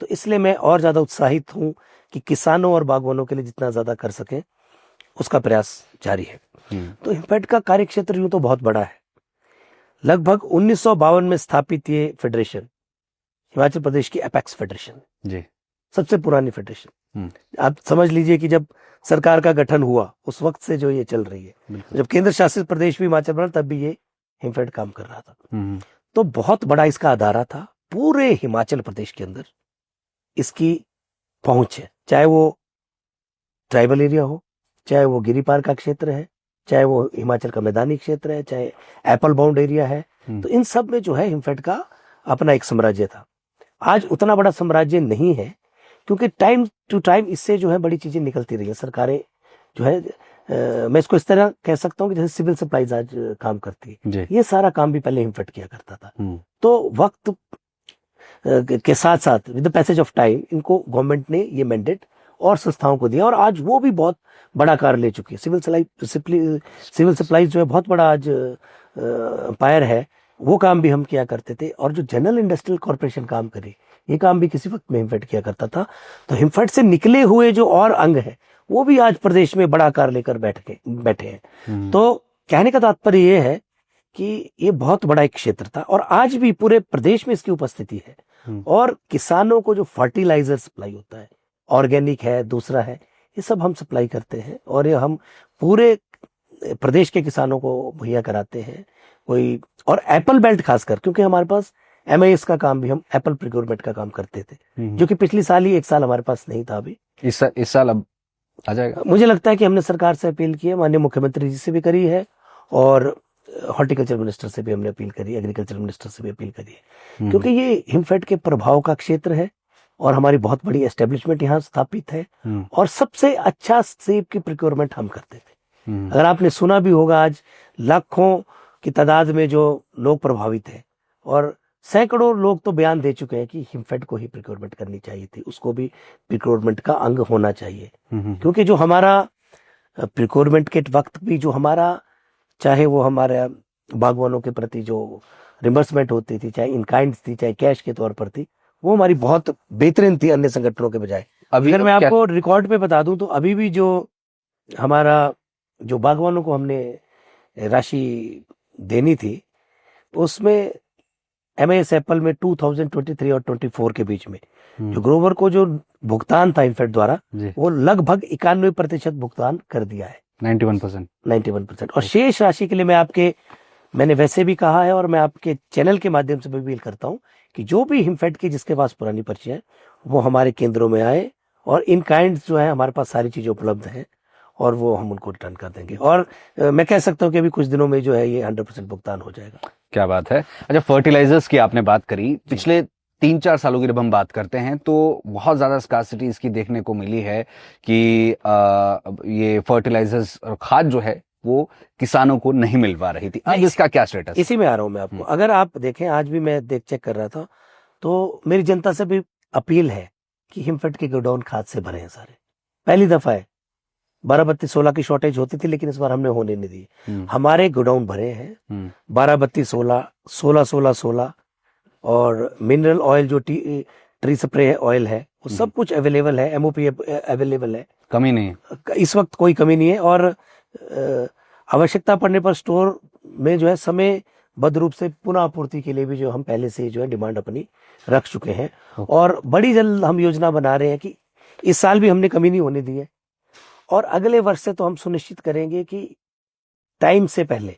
तो इसलिए मैं और ज्यादा उत्साहित हूँ कि किसानों और बागवानों के लिए जितना ज्यादा कर सके उसका प्रयास जारी है। तो हिमफेड का कार्य क्षेत्र यूं तो बहुत बड़ा है। लगभग 1952 में स्थापित ये फेडरेशन हिमाचल प्रदेश की एपेक्स फेडरेशन जी, सबसे पुरानी फेडरेशन। आप समझ लीजिए कि जब सरकार का गठन हुआ उस वक्त से जो ये चल रही है। जब केंद्र शासित प्रदेश भी हिमाचल बना तब भी ये हिमफेड काम कर रहा था। तो बहुत बड़ा इसका अदारा था, पूरे हिमाचल प्रदेश के अंदर इसकी पहुंच है, चाहे वो ट्राइबल एरिया हो, चाहे वो गिरिपार का क्षेत्र है, चाहे वो हिमाचल का मैदानी क्षेत्र है, चाहे एप्पल बाउंड एरिया है। तो इन सब में जो है हिमफेड का अपना एक साम्राज्य था। आज उतना बड़ा साम्राज्य नहीं है, क्योंकि टाइम टू टाइम इससे जो है बड़ी चीजें निकलती रही है। सरकारें जो है मैं इसको इस तरह कह सकता हूँ कि जैसे सिविल सप्लाईज आज काम करती है, ये सारा काम भी पहले हिमफेड किया करता था। तो वक्त के साथ साथ with the passage of time इनको गवर्नमेंट ने ये मैंडेट और संस्थाओं को दिया, और आज वो भी बहुत बड़ा कार्य ले चुकी है। सिविल सप्लाईज जो है बहुत बड़ा आज एम्पायर है, वो काम भी हम किया करते थे। और जो जनरल इंडस्ट्रियल कॉर्पोरेशन काम करे, ये काम भी किसी वक्त में हिमफेड किया करता था। तो हिमफेड से निकले हुए जो और अंग है, वो भी आज प्रदेश में बड़ा कार्य लेकर बैठे हैं। तो कहने का तात्पर्य ये है कि ये बहुत बड़ा एक क्षेत्र था, और आज भी पूरे प्रदेश में इसकी उपस्थिति है। और किसानों को जो फर्टिलाइजर सप्लाई होता है, ऑर्गेनिक है, दूसरा है, ये सब हम सप्लाई करते हैं, और ये हम पूरे प्रदेश के किसानों को मुहैया कराते हैं। कोई और एप्पल बेल्ट खासकर, क्योंकि हमारे पास MIS का काम भी, हम एप्पल प्रिक्योरमेंट का काम करते थे, जो कि पिछली साल ही 1 साल हमारे पास नहीं था। अभी इस साल अब आ जाएगा। मुझे लगता है कि हमने सरकार से अपील की है, माननीय मुख्यमंत्री जी से भी करी है, और हॉर्टिकल्चर मिनिस्टर से भी हमने अपील करी, एग्रीकल्चर मिनिस्टर से भी अपील करी है, क्योंकि ये हिमफेड के प्रभाव का क्षेत्र है, और हमारी बहुत बड़ी एस्टेब्लिशमेंट यहाँ स्थापित है, और सबसे अच्छा सेब की प्रिक्योरमेंट हम करते थे। अगर आपने सुना भी होगा, आज लाखों की तादाद में जो लोग प्रभावित हैं, और सैकड़ों लोग तो बयान दे चुके हैं कि हिमफेड को ही प्रिक्योरमेंट करनी चाहिए थी, उसको भी प्रिक्योरमेंट का अंग होना चाहिए। क्योंकि जो हमारा प्रिक्योरमेंट के वक्त भी जो हमारा, चाहे वो हमारे बागवानों के प्रति जो रिम्बर्समेंट होती थी, चाहे इन काइंड थी, चाहे कैश के तौर पर थी, वो हमारी बहुत बेहतरीन थी अन्य संगठनों के बजाय। अगर मैं आपको रिकॉर्ड पे बता दूं, तो अभी भी जो हमारा जो बागवानों को हमने राशि देनी थी, उसमें MIS एप्पल में 2023 और 24 के बीच में जो ग्रोवर को जो भुगतान था हिमफेड द्वारा, वो लगभग 91% भुगतान कर दिया है। 91%। और शेष राशि के लिए मैंने वैसे भी कहा है, और मैं आपके चैनल के माध्यम से भी अपील करता हूं कि जो भी हिमफेड की जिसके पास पुरानी पर्ची है, वो हमारे केंद्रों में आए, और इन काइंड जो है हमारे पास सारी चीजें उपलब्ध हैं, और वो हम उनको रिटर्न कर देंगे। और मैं कह सकता हूं कि अभी कुछ दिनों में जो है ये 100% भुगतान हो जाएगा। क्या बात है। अच्छा, फर्टिलाइजर्स की आपने बात करी, पिछले 3-4 सालों की जब हम बात करते हैं तो बहुत ज्यादा स्कार्सिटी इसकी देखने को मिली है कि ये फर्टिलाइजर्स और खाद जो है वो किसानों को नहीं मिल पा रही थी। अब इसका क्या स्टेटस? इसी में आ रहा हूं मैं आपको। अगर आप देखें, आज भी मैं चेक कर रहा था, तो मेरी जनता से भी अपील है कि हिमफेड के गोडाउन खाद से भरे हैं सारे। पहली दफा है, 12-32-16 की शॉर्टेज होती थी, लेकिन इस बार हमने होने नहीं दी। हमारे गोडाउन भरे हैं 12-32-16, 16-16-16, और मिनरल ऑयल जो ट्री स्प्रे ऑयल है, वो सब कुछ अवेलेबल है, MOP अवेलेबल है, कमी नहीं है इस वक्त, कोई कमी नहीं है। और आवश्यकता पड़ने पर स्टोर में जो है समय बद्ध रूप से पुनः आपूर्ति के लिए भी जो हम पहले से जो है डिमांड अपनी रख चुके हैं, और बड़ी जल्द हम योजना बना रहे हैं कि इस साल भी हमने कमी नहीं होने दी है, और अगले वर्ष से तो हम सुनिश्चित करेंगे कि टाइम से पहले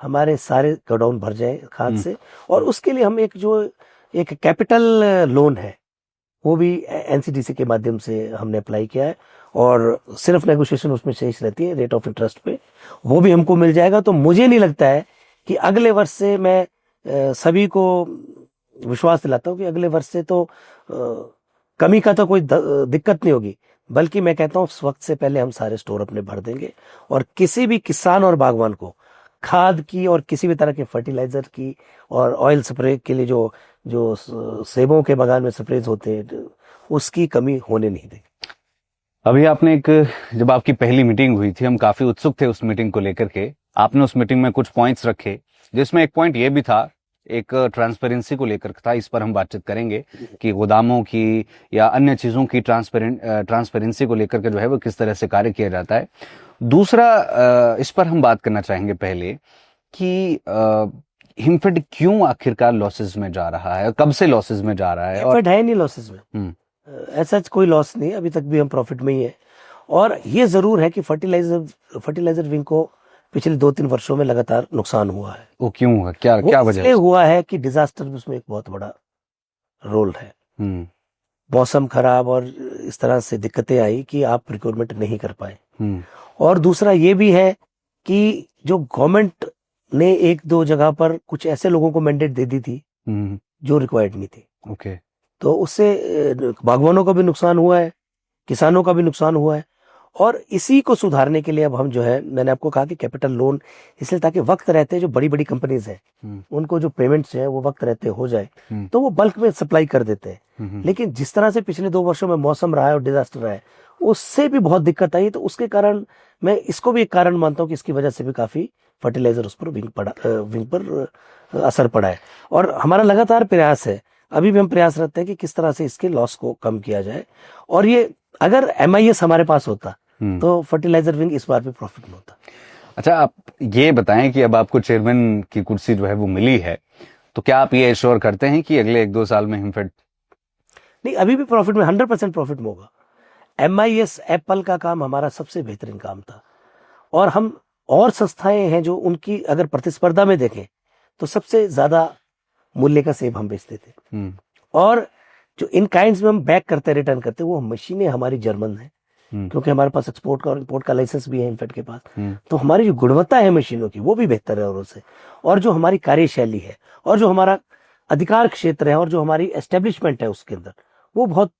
हमारे सारे गोडाउन भर जाए खाद से। और उसके लिए हम एक कैपिटल लोन है, वो भी NCDC के माध्यम से हमने अप्लाई किया है, और सिर्फ नेगोशिएशन उसमें शेष रहती है रेट ऑफ इंटरेस्ट पे, वो भी हमको मिल जाएगा। तो मुझे नहीं लगता है कि अगले वर्ष से, मैं सभी को विश्वास दिलाता हूँ कि अगले वर्ष से तो कमी का तो कोई दिक्कत नहीं होगी, बल्कि मैं कहता हूँ उस वक्त से पहले हम सारे स्टोर अपने भर देंगे, और किसी भी किसान और बागवान को खाद की और किसी भी तरह के फर्टिलाइजर की और ऑयल स्प्रे के लिए जो सेबों के बागान में स्प्रेज होते हैं, उसकी कमी होने नहीं देंगे। अभी आपने जब आपकी पहली मीटिंग हुई थी, हम काफी उत्सुक थे उस मीटिंग को लेकर के। आपने उस मीटिंग में कुछ पॉइंट्स रखे, जिसमें एक पॉइंट ये भी था, एक ट्रांसपेरेंसी को लेकर था। इस पर हम बातचीत करेंगे कि गोदामों की या अन्य चीजों की ट्रांसपेरेंसी को लेकर के जो है वो किस तरह से कार्य किया जाता है। दूसरा, इस पर हम बात करना चाहेंगे पहले कि हिमफेड क्यों आखिरकार लॉसेस में जा रहा है, कब से लॉसेस में जा रहा है? हिमफेड है नहीं लॉसेस में, ऐसा कोई लॉस नहीं, अभी तक भी हम प्रॉफिट में ही है। और ये जरूर है कि फर्टिलाइजर विंग को पिछले 2-3 वर्षों में लगातार नुकसान हुआ है। वो क्यों हुआ, क्या वो क्या वजह इसलिए है? हुआ है कि डिजास्टर में उसमें एक बहुत बड़ा रोल है। हम्म मौसम खराब और इस तरह से दिक्कतें आई कि आप रिक्रूटमेंट नहीं कर पाए। हम्म और दूसरा ये भी है कि जो गवर्नमेंट ने 1-2 जगह पर कुछ ऐसे लोगों को मैंडेट दे दी थी हम्म जो रिक्वायर्ड नहीं थी, ओके तो उससे बागवानों का भी नुकसान हुआ है, किसानों का भी नुकसान हुआ है। और इसी को सुधारने के लिए अब हम जो है, मैंने आपको कहा कि कैपिटल लोन, इसलिए ताकि वक्त रहते जो बड़ी बड़ी कंपनीज हैं उनको जो पेमेंट्स है वो वक्त रहते हो जाए, तो वो बल्क में सप्लाई कर देते हैं। लेकिन जिस तरह से पिछले 2 वर्षों में मौसम रहा है और डिजास्टर रहा है, उससे भी बहुत दिक्कत आई। तो उसके कारण मैं इसको भी एक कारण मानता हूँ कि इसकी वजह से भी काफी फर्टिलाइजर उस पर विंग पर असर पड़ा है। और हमारा लगातार प्रयास है, अभी भी हम प्रयास रहते हैं कि किस तरह से इसके लॉस को कम किया जाए। और ये अगर MIS हमारे पास होता तो फर्टिलाइजर विंग इस बार भी प्रॉफिट में होता। अच्छा, आप ये बताएं कि अब आपको चेयरमैन की कुर्सी जो है वो मिली है, तो क्या आप ये एश्योर करते हैं कि अगले 1-2 साल में हिमफेड? नहीं, अभी भी प्रॉफिट में, 100% प्रॉफिट में होगा। MIS एप्पल का काम हमारा सबसे बेहतरीन काम था। और हम और संस्थाएं हैं जो उनकी अगर प्रतिस्पर्धा में देखें तो सबसे ज्यादा मूल्य का सेब हम बेचते थे। और जो इन काइंड्स में हम बैक करते रिटर्न करते, वो मशीनें हमारी जर्मन है, क्योंकि हमारे पास एक्सपोर्ट का और इंपोर्ट का लाइसेंस भी है इनफैक्ट के पास। तो हमारी जो गुणवत्ता है मशीनों की वो भी बेहतर है औरों से। और जो हमारी कार्यशैली है और जो हमारा अधिकार क्षेत्र है और जो हमारी एस्टेब्लिशमेंट है उसके अंदर, वो बहुत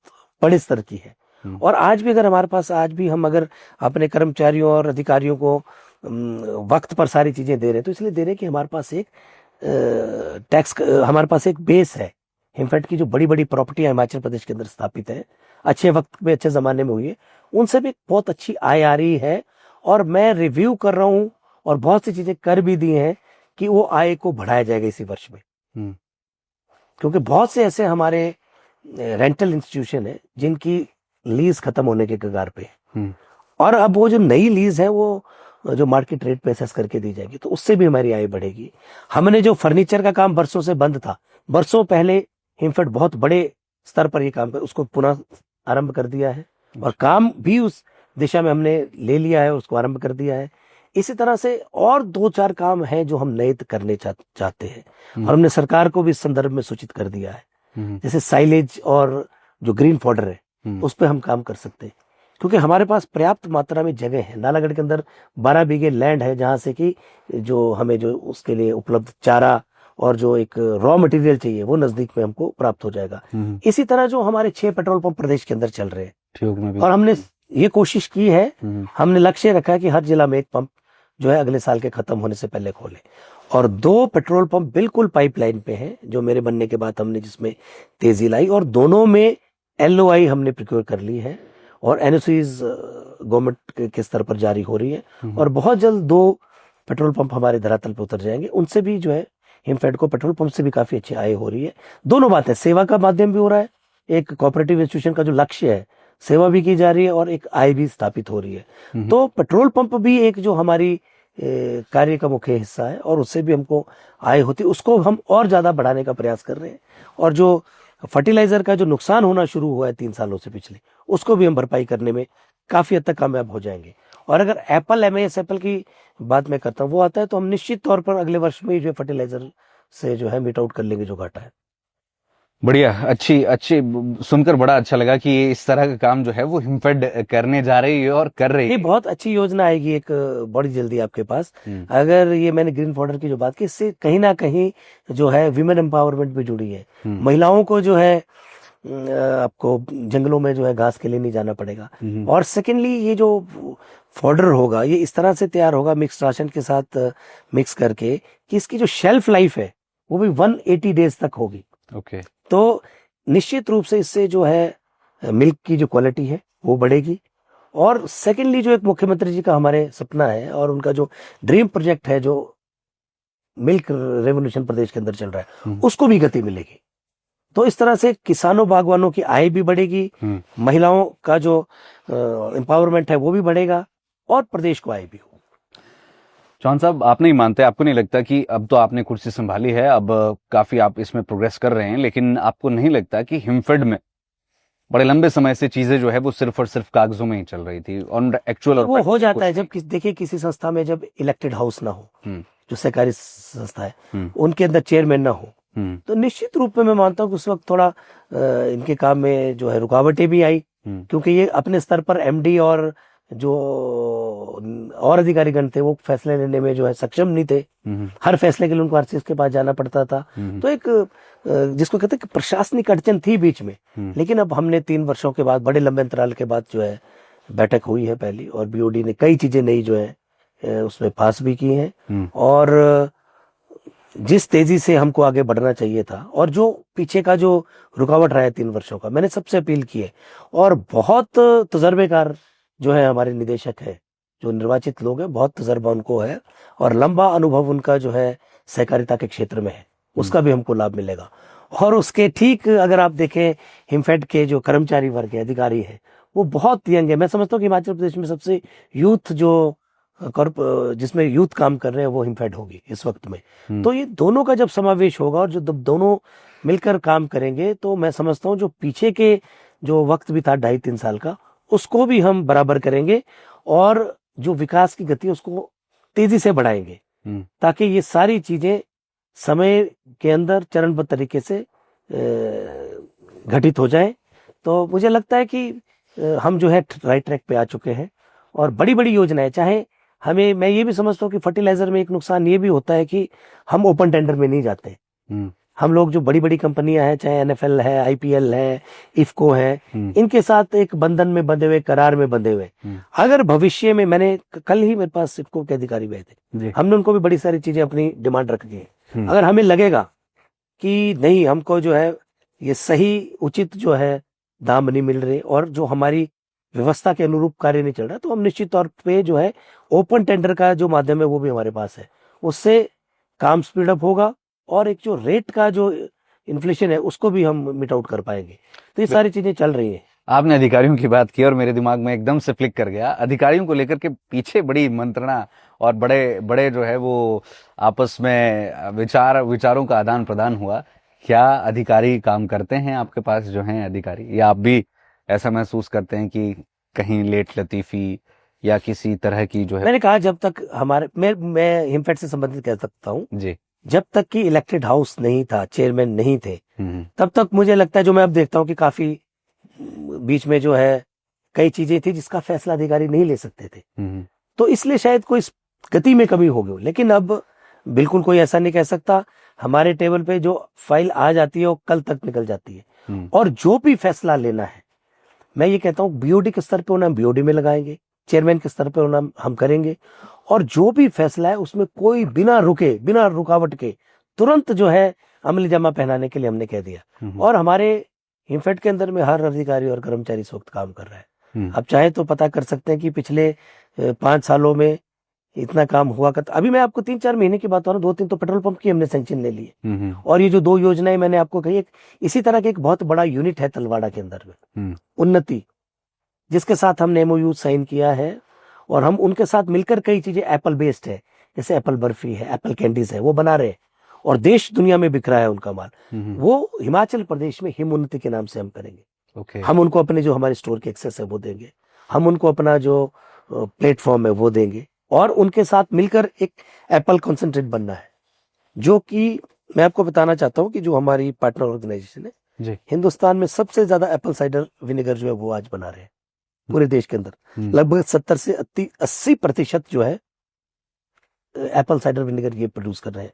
बड़े स्तर की है। और आज भी अगर हमारे पास, आज भी हम अगर अपने कर्मचारियों और अधिकारियों को वक्त पर सारी चीजें दे रहे हैं, तो इसलिए दे रहे हैं कि हमारे पास एक टैक्स, हमारे पास एक बेस है। हिमफेड की जो बड़ी बड़ी प्रॉपर्टी हिमाचल प्रदेश के अंदर स्थापित है, अच्छे वक्त में, अच्छे जमाने में हुई है, उनसे भी बहुत अच्छी आय आ रही है। और मैं रिव्यू कर रहा हूं और बहुत सी चीजें कर भी दी हैं कि वो आय को बढ़ाया जाएगा इसी वर्ष में। क्योंकि बहुत से ऐसे हमारे रेंटल इंस्टीट्यूशन है जिनकी लीज खत्म होने के कगार पे है, और अब वो जो नई लीज है वो जो मार्केट रेट पे असेस करके दी जाएगी, तो उससे भी हमारी आय बढ़ेगी। हमने जो फर्नीचर का काम बरसों से बंद था, बरसों पहले हिमफेड बहुत बड़े स्तर पर ये काम कर, उसको पुनः आरंभ कर दिया है और काम भी उस दिशा में हमने ले लिया है, उसको आरंभ कर दिया है। इसी तरह से और 2-4 काम हैं जो हम नए करने चाहते हैं, और हमने सरकार को भी इस संदर्भ में सूचित कर दिया है। जैसे साइलेज और जो ग्रीन फॉडर है उस पर हम काम कर सकते हैं, क्योंकि हमारे पास पर्याप्त मात्रा में जगह है। नालागढ़ के अंदर 12 बीघे लैंड है, जहां से कि जो हमें जो उसके लिए उपलब्ध चारा और जो एक रॉ मटेरियल चाहिए वो नजदीक में हमको प्राप्त हो जाएगा। इसी तरह जो हमारे 6 पेट्रोल पंप प्रदेश के अंदर चल रहे हैं, और हमने ये कोशिश की है, हमने लक्ष्य रखा है कि हर जिला में एक पंप जो है अगले साल के खत्म होने से पहले खोले। और 2 पेट्रोल पंप बिल्कुल पाइपलाइन पे हैं जो मेरे बनने के बाद हमने जिसमें तेजी लाई, और दोनों में LOI हमने प्रिक्योर कर ली है और NOCs गवर्नमेंट के स्तर पर जारी हो रही है। और बहुत जल्द 2 पेट्रोल पंप हमारे धरातल पर उतर जाएंगे, उनसे भी जो है हिमफेड को पेट्रोल पंप से भी काफी अच्छी आय हो रही है। दोनों बात है, सेवा का माध्यम भी हो रहा है, एक कोऑपरेटिव इंस्टीट्यूशन का जो लक्ष्य है, सेवा भी की जा रही है और एक आय भी स्थापित हो रही है। तो पेट्रोल पंप भी एक जो हमारी कार्य का मुख्य हिस्सा है और उससे भी हमको आय होती है, उसको हम और ज्यादा बढ़ाने का प्रयास कर रहे हैं। और जो फर्टिलाइजर का जो नुकसान होना शुरू हुआ है 3 सालों से पिछले, उसको भी हम भरपाई करने में काफी हद तक कामयाब हो जाएंगे। और अगर MIS एप्पल की बात मैं करता हूँ, वो आता है तो हम निश्चित तौर पर अगले वर्ष में जो फर्टिलाइजर से जो है मीट आउट कर लेंगे जो घाटा है। बढ़िया, अच्छी अच्छी, सुनकर बड़ा अच्छा लगा कि ये इस तरह का काम जो है वो हिमफेड करने जा रही है और कर रही है। ये बहुत अच्छी योजना आएगी एक बड़ी जल्दी आपके पास। अगर ये मैंने ग्रीन फॉडर की जो बात की, इससे कहीं ना कहीं जो है विमेन एम्पावरमेंट भी जुड़ी है। महिलाओं को जो है आपको जंगलों में जो है घास के लिए नहीं जाना पड़ेगा। और सेकेंडली ये जो फॉडर होगा ये इस तरह से तैयार होगा मिक्स राशन के साथ मिक्स करके कि इसकी जो शेल्फ लाइफ है वो भी 180 डेज तक होगी। ओके। तो निश्चित रूप से इससे जो है मिल्क की जो क्वालिटी है वो बढ़ेगी। और सेकेंडली जो एक मुख्यमंत्री जी का हमारे सपना है और उनका जो ड्रीम प्रोजेक्ट है जो मिल्क रेवोल्यूशन प्रदेश के अंदर चल रहा है, उसको भी गति मिलेगी। तो इस तरह से किसानों बागवानों की आय भी बढ़ेगी, महिलाओं का जो एम्पावरमेंट है वो भी बढ़ेगा और प्रदेश को आय भी होगी। चौहान साहब, आप नहीं मानते, आपको नहीं लगता कि अब तो आपने कुर्सी संभाली है, अब काफी आप इसमें प्रोग्रेस कर रहे हैं, लेकिन आपको नहीं लगता कि हिमफेड में बड़े लंबे समय से चीजें जो है वो सिर्फ और सिर्फ कागजों में ही चल रही थी और एक्चुअल और वो हो जाता है जब देखिए किसी संस्था में जब इलेक्टेड हाउस ना हो, जो सहकारी संस्था है उनके अंदर चेयरमैन ना हो, तो निश्चित रूप में मैं मानता हूँ कि उस वक्त थोड़ा इनके काम में जो है रुकावटें भी आई, क्योंकि ये अपने स्तर पर एमडी और जो और अधिकारीगण थे वो फैसले लेने में जो है सक्षम नहीं थे। हर फैसले के लिए उनको आरसीएस के पास जाना पड़ता था। तो एक जिसको कहते हैं कि प्रशासनिक अड़चन थी बीच में, लेकिन अब हमने 3 वर्षों के बाद बड़े लंबे अंतराल के बाद जो है बैठक हुई है पहली, और बीओडी ने कई चीजें नई जो है उसमें पास भी की हैं, और जिस तेजी से हमको आगे बढ़ना चाहिए था और जो पीछे का जो रुकावट रहा है 3 वर्षों का, मैंने सबसे अपील की है। और बहुत तजर्बेकार जो है हमारे निदेशक है, जो निर्वाचित लोग हैं, बहुत तजर्बा उनको है और लंबा अनुभव उनका जो है सहकारिता के क्षेत्र में है, उसका भी हमको लाभ मिलेगा। और उसके ठीक अगर आप देखें हिमफेड के जो कर्मचारी वर्ग है, अधिकारी है, वो बहुत यंग है। मैं समझता हूँ कि हिमाचल प्रदेश में सबसे यूथ जो जिसमें यूथ काम कर रहे हैं वो हिमफेड होगी इस वक्त में। तो ये दोनों का जब समावेश होगा और जो दोनों मिलकर काम करेंगे, तो मैं समझता हूँ जो पीछे के जो वक्त भी था 2.5-3 साल का, उसको भी हम बराबर करेंगे और जो विकास की गति उसको तेजी से बढ़ाएंगे, ताकि ये सारी चीजें समय के अंदर चरणबद्ध तरीके से घटित हो जाए। तो मुझे लगता है कि हम जो है राइट ट्रैक पे आ चुके हैं और बड़ी बड़ी योजनाएं, चाहे हमें, मैं ये भी समझता हूँ कि फर्टिलाइजर में एक नुकसान ये भी होता है कि हम ओपन टेंडर में नहीं जाते। हम लोग जो बड़ी बड़ी कंपनियां हैं, चाहे एनएफएल है, आईपीएल है, इफको है, इनके साथ एक बंधन में बंधे हुए, करार में बंधे हुए, अगर भविष्य में, मैंने कल ही मेरे पास इफको के अधिकारी गए थे, हमने उनको भी बड़ी सारी चीजें अपनी डिमांड रख दी है। अगर हमें लगेगा कि नहीं, हमको जो है ये सही उचित जो है दाम नहीं मिल रहे और जो हमारी व्यवस्था के अनुरूप कार्य नहीं चल रहा, तो हम निश्चित तौर पे जो है ओपन टेंडर का जो माध्यम है वो भी हमारे पास है, उससे काम स्पीड अप होगा और एक जो रेट का जो इन्फ्लेशन है उसको भी हम मिट आउट कर पाएंगे। तो ये सारी चीजें चल रही हैं। आपने अधिकारियों की बात की और मेरे दिमाग में एकदम से फ्लिक कर गया, अधिकारियों को लेकर के पीछे बड़ी मंत्रणा और बड़े बड़े जो है वो आपस में विचारों का आदान प्रदान हुआ। क्या अधिकारी काम करते हैं आपके पास जो हैं अधिकारी, या आप भी ऐसा महसूस करते हैं कि कहीं लेट लतीफी या किसी तरह की जो है? मैंने कहा जब तक हमारे, मैं हिमफेड से संबंधित कह सकता हूँ जी, जब तक कि इलेक्टेड हाउस नहीं था, चेयरमैन नहीं थे, तब तक मुझे लगता है, जो मैं अब देखता हूँ कि काफी बीच में जो है कई चीजें थी जिसका फैसला अधिकारी नहीं ले सकते थे, तो इसलिए शायद कोई गति में कमी हो गई। लेकिन अब बिल्कुल कोई ऐसा नहीं कह सकता, हमारे टेबल पे जो फाइल आ जाती है वो कल तक निकल जाती है, और जो भी फैसला लेना है, मैं ये कहता हूँ बीओडी के स्तर पे होना हम बीओडी में लगाएंगे, चेयरमैन के स्तर पे होना हम करेंगे, और जो भी फैसला है उसमें कोई बिना रुके, बिना रुकावट के तुरंत जो है अमली जमा पहनाने के लिए हमने कह दिया। और हमारे हिमफेड के अंदर में हर अधिकारी और कर्मचारी इस वक्त काम कर रहा है। अब चाहे तो पता कर सकते हैं कि पिछले 5 सालों में इतना काम हुआ कर, अभी मैं आपको 3-4 महीने की बात हो रहा हूँ, 2-3 तो पेट्रोल पंप की हमने सैंक्शन ले लिए, और ये जो 2 योजनाएं मैंने आपको कही, इसी तरह के एक बहुत बड़ा यूनिट है तलवाड़ा के अंदर में, उन्नति, जिसके साथ हमने एमओयू साइन किया है, और हम उनके साथ मिलकर कई चीजें एप्पल बेस्ड है, जैसे एप्पल बर्फी है, एप्पल कैंडीज है, वो बना रहे हैं और देश दुनिया में बिक रहा है उनका माल। वो हिमाचल प्रदेश में हिम उन्नति के नाम से हम करेंगे। हम उनको अपने जो हमारे स्टोर के एक्सेस है वो देंगे, हम उनको अपना जो प्लेटफॉर्म है वो देंगे, और उनके साथ मिलकर एक एप्पल कॉन्सेंट्रेट बनना है, जो कि मैं आपको बताना चाहता हूँ कि जो हमारी पार्टनर ऑर्गेनाइजेशन है जी, हिंदुस्तान में सबसे ज्यादा एप्पल साइडर विनेगर जो है वो आज बना रहे हैं पूरे देश के अंदर। लगभग 70 से 80% जो है एप्पल साइडर विनेगर ये प्रोड्यूस कर रहे हैं।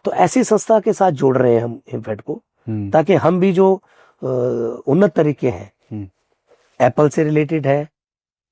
तो ऐसी संस्था के साथ जोड़ रहे हैं हम हिमफेड को, ताकि हम भी जो उन्नत तरीके हैं, एप्पल से रिलेटेड है,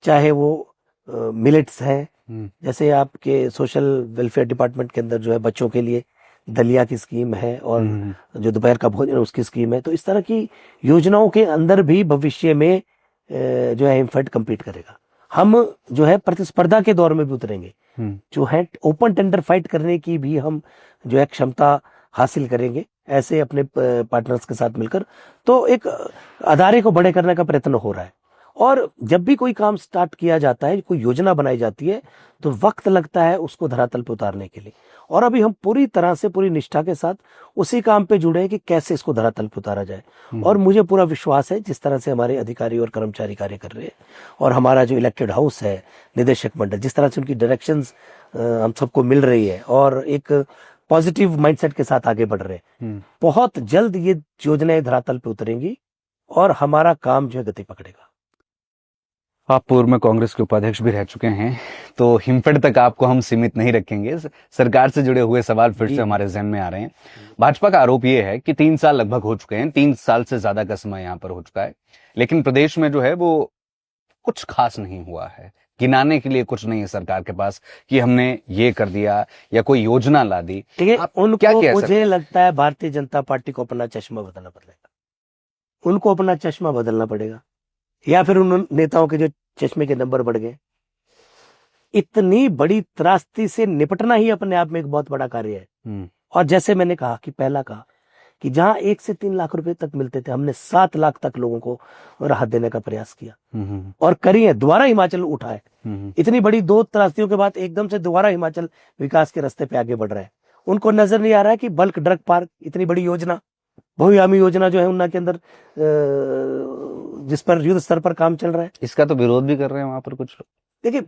चाहे वो मिलेट्स है, जैसे आपके सोशल वेलफेयर डिपार्टमेंट के अंदर जो है बच्चों के लिए दलिया की स्कीम है, और जो दोपहर का भोजन है उसकी स्कीम है। तो इस तरह की योजनाओं के अंदर भी भविष्य में जो है हिमफेड कम्पीट करेगा। हम जो है प्रतिस्पर्धा के दौर में भी उतरेंगे, जो है ओपन टेंडर फाइट करने की भी हम जो है क्षमता हासिल करेंगे, ऐसे अपने पार्टनर्स के साथ मिलकर। तो एक अदारे को बड़े करने का प्रयत्न हो रहा है, और जब भी कोई काम स्टार्ट किया जाता है, कोई योजना बनाई जाती है, तो वक्त लगता है उसको धरातल पे उतारने के लिए। और अभी हम पूरी तरह से, पूरी निष्ठा के साथ उसी काम पे जुड़े हैं कि कैसे इसको धरातल पे उतारा जाए। और मुझे पूरा विश्वास है जिस तरह से हमारे अधिकारी और कर्मचारी कार्य कर रहे हैं, और हमारा जो इलेक्टेड हाउस है, निदेशक मंडल, जिस तरह से उनकी डायरेक्शंस हम सबको मिल रही है और एक पॉजिटिव माइंडसेट के साथ आगे बढ़ रहे हैं, बहुत जल्द ये योजनाएं धरातल पे उतरेंगी और हमारा काम जो है गति पकड़ेगा। आप पूर्व में कांग्रेस के उपाध्यक्ष भी रह चुके हैं, तो हिमफेड तक आपको हम सीमित नहीं रखेंगे। सरकार से जुड़े हुए सवाल फिर से हमारे जहन में आ रहे हैं। भाजपा का आरोप ये है कि 3 साल लगभग हो चुके हैं, 3 साल से ज्यादा का समय यहाँ पर हो चुका है, लेकिन प्रदेश में जो है वो कुछ खास नहीं हुआ है। गिनाने के लिए कुछ नहीं है सरकार के पास कि हमने ये कर दिया या कोई योजना ला दी। ठीक है, उनको क्या किया मुझे लगता है भारतीय जनता पार्टी को अपना चश्मा बदलना पड़ेगा, उनको अपना चश्मा बदलना पड़ेगा, या फिर उन नेताओं के जो चश्मे के नंबर बढ़ गए। इतनी बड़ी त्रासदी से निपटना ही अपने आप में एक बहुत बड़ा कार्य है। और जैसे मैंने कहा कि पहला कहा कि जहां 1 से 3 लाख रुपए तक मिलते थे, हमने 7 लाख तक लोगों को राहत देने का प्रयास किया और करी है। दोबारा हिमाचल उठा है, इतनी बड़ी 2 त्रासदियों के बाद एकदम से दोबारा हिमाचल विकास के रास्ते पे आगे बढ़ रहा है। उनको नजर नहीं आ रहा है कि बल्क ड्रग पार्क, इतनी बड़ी योजना, बहुआयामी योजना जो है उन्ना के अंदर, जिस पर युद्ध स्तर पर काम चल रहा है, इसका तो विरोध भी कर रहे हैं वहां पर कुछ लोग। देखिए,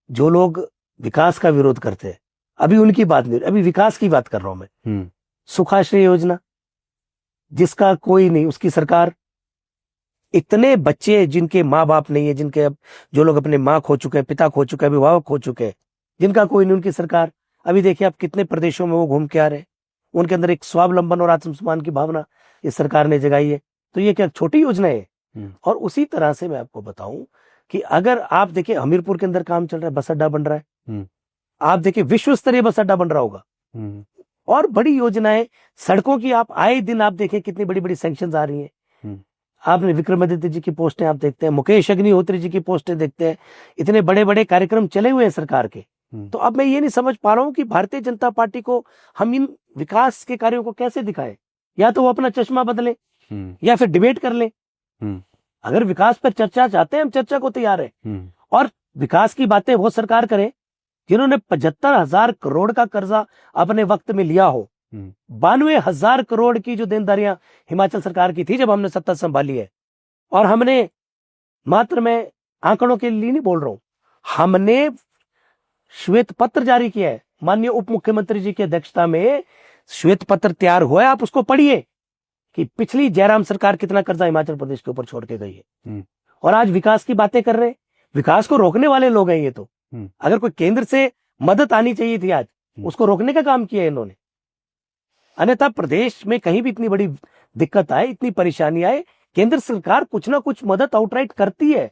जो लोग विकास का विरोध करते हैं, अभी उनकी बात नहीं, अभी विकास की बात कर रहा हूं मैं। सुखाश्रय योजना, जिसका कोई नहीं, उसकी सरकार, इतने बच्चे जिनके माँ बाप नहीं है, जिनके अब जो लोग अपने माँ खो चुके हैं, पिता खो चुके हैं, अभिभावक खो चुके हैं, जिनका कोई नहीं, उनकी सरकार। अभी देखिए आप कितने प्रदेशों में वो घूम के आ रहे हैं, उनके अंदर एक स्वावलंबन और आत्मसम्मान की भावना इस सरकार ने जगाई है। तो ये क्या छोटी योजना है? और उसी तरह से मैं आपको बताऊं कि अगर आप देखिए हमीरपुर के अंदर काम चल रहा है, बस अड्डा बन रहा है, आप देखिए विश्व स्तरीय बस अड्डा बन रहा होगा, और बड़ी योजनाएं सड़कों की, आप आए दिन आप देखें कितनी बड़ी बड़ी सैंक्शंस आ रही हैं। आपने विक्रमादित्य जी की पोस्टें आप देखते हैं, मुकेश अग्निहोत्री जी की पोस्टें देखते हैं, इतने बड़े बड़े कार्यक्रम चले हुए हैं सरकार के। तो अब मैं ये नहीं समझ पा रहा हूं कि भारतीय जनता पार्टी को हम इन विकास के कार्यों को कैसे दिखाएं। या तो वो अपना चश्मा बदले या फिर डिबेट कर ले। अगर विकास पर चर्चा चाहते हैं, हम चर्चा को तैयार है। और विकास की बातें वो सरकार करे जिन्होंने 75,000 करोड़ का कर्जा अपने वक्त में लिया हो। 92,000 करोड़ की जो देनदारियां हिमाचल सरकार की थी जब हमने सत्ता संभाली है, और हमने, मात्र मैं आंकड़ों के लिए नहीं बोल रहा हूं, हमने श्वेत पत्र जारी किया है, माननीय उप मुख्यमंत्री जी की अध्यक्षता में श्वेत पत्र तैयार हुआ है, आप उसको पढ़िए कि पिछली जयराम सरकार कितना कर्जा हिमाचल प्रदेश के ऊपर छोड़ के गई है। और आज विकास की बातें कर रहे हैं, विकास को रोकने वाले लोग हैं ये तो। अगर कोई केंद्र से मदद आनी चाहिए थी आज, उसको रोकने का काम किया है इन्होंने। अन्यथा प्रदेश में कहीं भी इतनी बड़ी दिक्कत आए, इतनी परेशानी आए, केंद्र सरकार कुछ ना कुछ मदद आउटराइट करती है,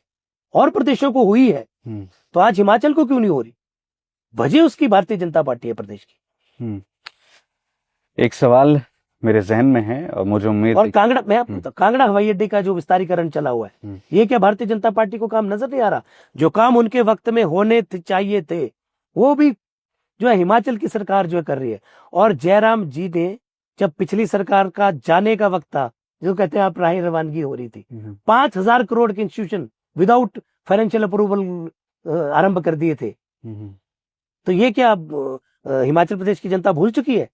और प्रदेशों को हुई है, तो आज हिमाचल को क्यों नहीं हो रही? वजह उसकी भारतीय जनता पार्टी है प्रदेश की। एक सवाल मेरे जहन में है और मुझे उम्मीद, और कांगड़ा, मैं कांगड़ा हवाई अड्डे का जो विस्तारीकरण चला हुआ है, ये क्या भारतीय जनता पार्टी को काम नजर नहीं आ रहा? जो काम उनके वक्त में होने चाहिए थे, वो भी जो है हिमाचल की सरकार जो है कर रही है। और जयराम जी ने, जब पिछली सरकार का जाने का वक्त था, जो कहते हैं आप राही रवानगी हो रही थी, 5,000 करोड़ के इंस्टीट्यूशन विदाउट फाइनेंशियल अप्रूवल आरंभ कर दिए थे। तो ये क्या हिमाचल प्रदेश की जनता भूल चुकी है?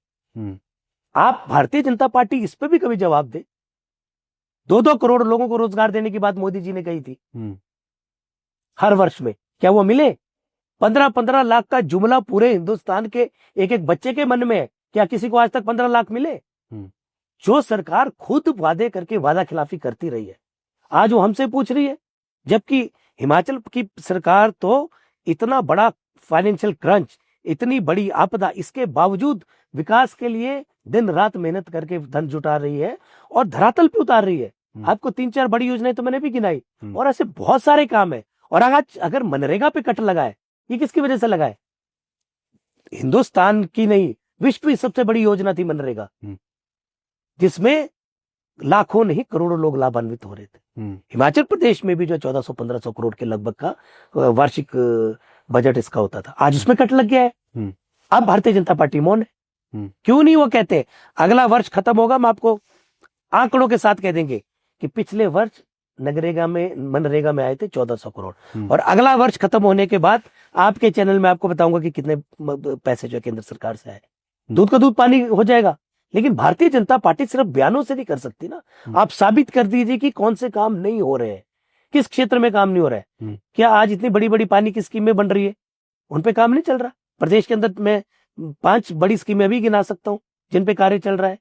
आप भारतीय जनता पार्टी इस पे भी कभी जवाब दे। 2-2 करोड़ लोगों को रोजगार देने की बात मोदी जी ने कही थी हर वर्ष में, क्या वो मिले? 15-15 लाख का जुमला पूरे हिंदुस्तान के एक एक बच्चे के मन में है, क्या किसी को आज तक 15 लाख मिले? जो सरकार खुद वादे करके वादा खिलाफी करती रही है, आज वो हमसे पूछ रही है। जबकि हिमाचल की सरकार तो इतना बड़ा फाइनेंशियल क्रंच, इतनी बड़ी आपदा, इसके बावजूद विकास के लिए दिन रात मेहनत करके धन जुटा रही है और धरातल पे उतार रही है। आपको 3-4 बड़ी योजनाएं तो मैंने भी गिनाई, और ऐसे बहुत सारे काम है। और आज अगर मनरेगा पे कट लगाए, ये किसकी वजह से लगाए? हिंदुस्तान की नहीं, विश्व की सबसे बड़ी योजना थी मनरेगा, जिसमें लाखों नहीं करोड़ों लोग लाभान्वित हो रहे थे। हिमाचल प्रदेश में भी जो 1400-1500 करोड़ के लगभग का वार्षिक बजट इसका होता था, आज उसमें कट लग गया है। अब भारतीय जनता पार्टी मौन है। क्यों नहीं? वो कहते अगला वर्ष खत्म होगा, हम आपको आंकड़ों के साथ कह देंगे कि पिछले वर्ष मनरेगा में आए थे 1400 करोड़। और अगला वर्ष खत्म होने के बाद आपके चैनल में आपको बताऊंगा कि कितने पैसे जो है केंद्र सरकार से आए। दूध का दूध पानी हो जाएगा। लेकिन भारतीय जनता पार्टी सिर्फ बयानों से नहीं कर सकती ना। आप साबित कर दीजिए कि कौन से काम नहीं हो रहे हैं, किस क्षेत्र में काम नहीं हो रहा है। क्या आज इतनी बड़ी बड़ी पानी की स्कीमें बन रही है, उन पे काम नहीं चल रहा? प्रदेश के अंदर मैं 5 बड़ी स्कीमें भी गिना सकता हूं जिन पे कार्य चल रहा है।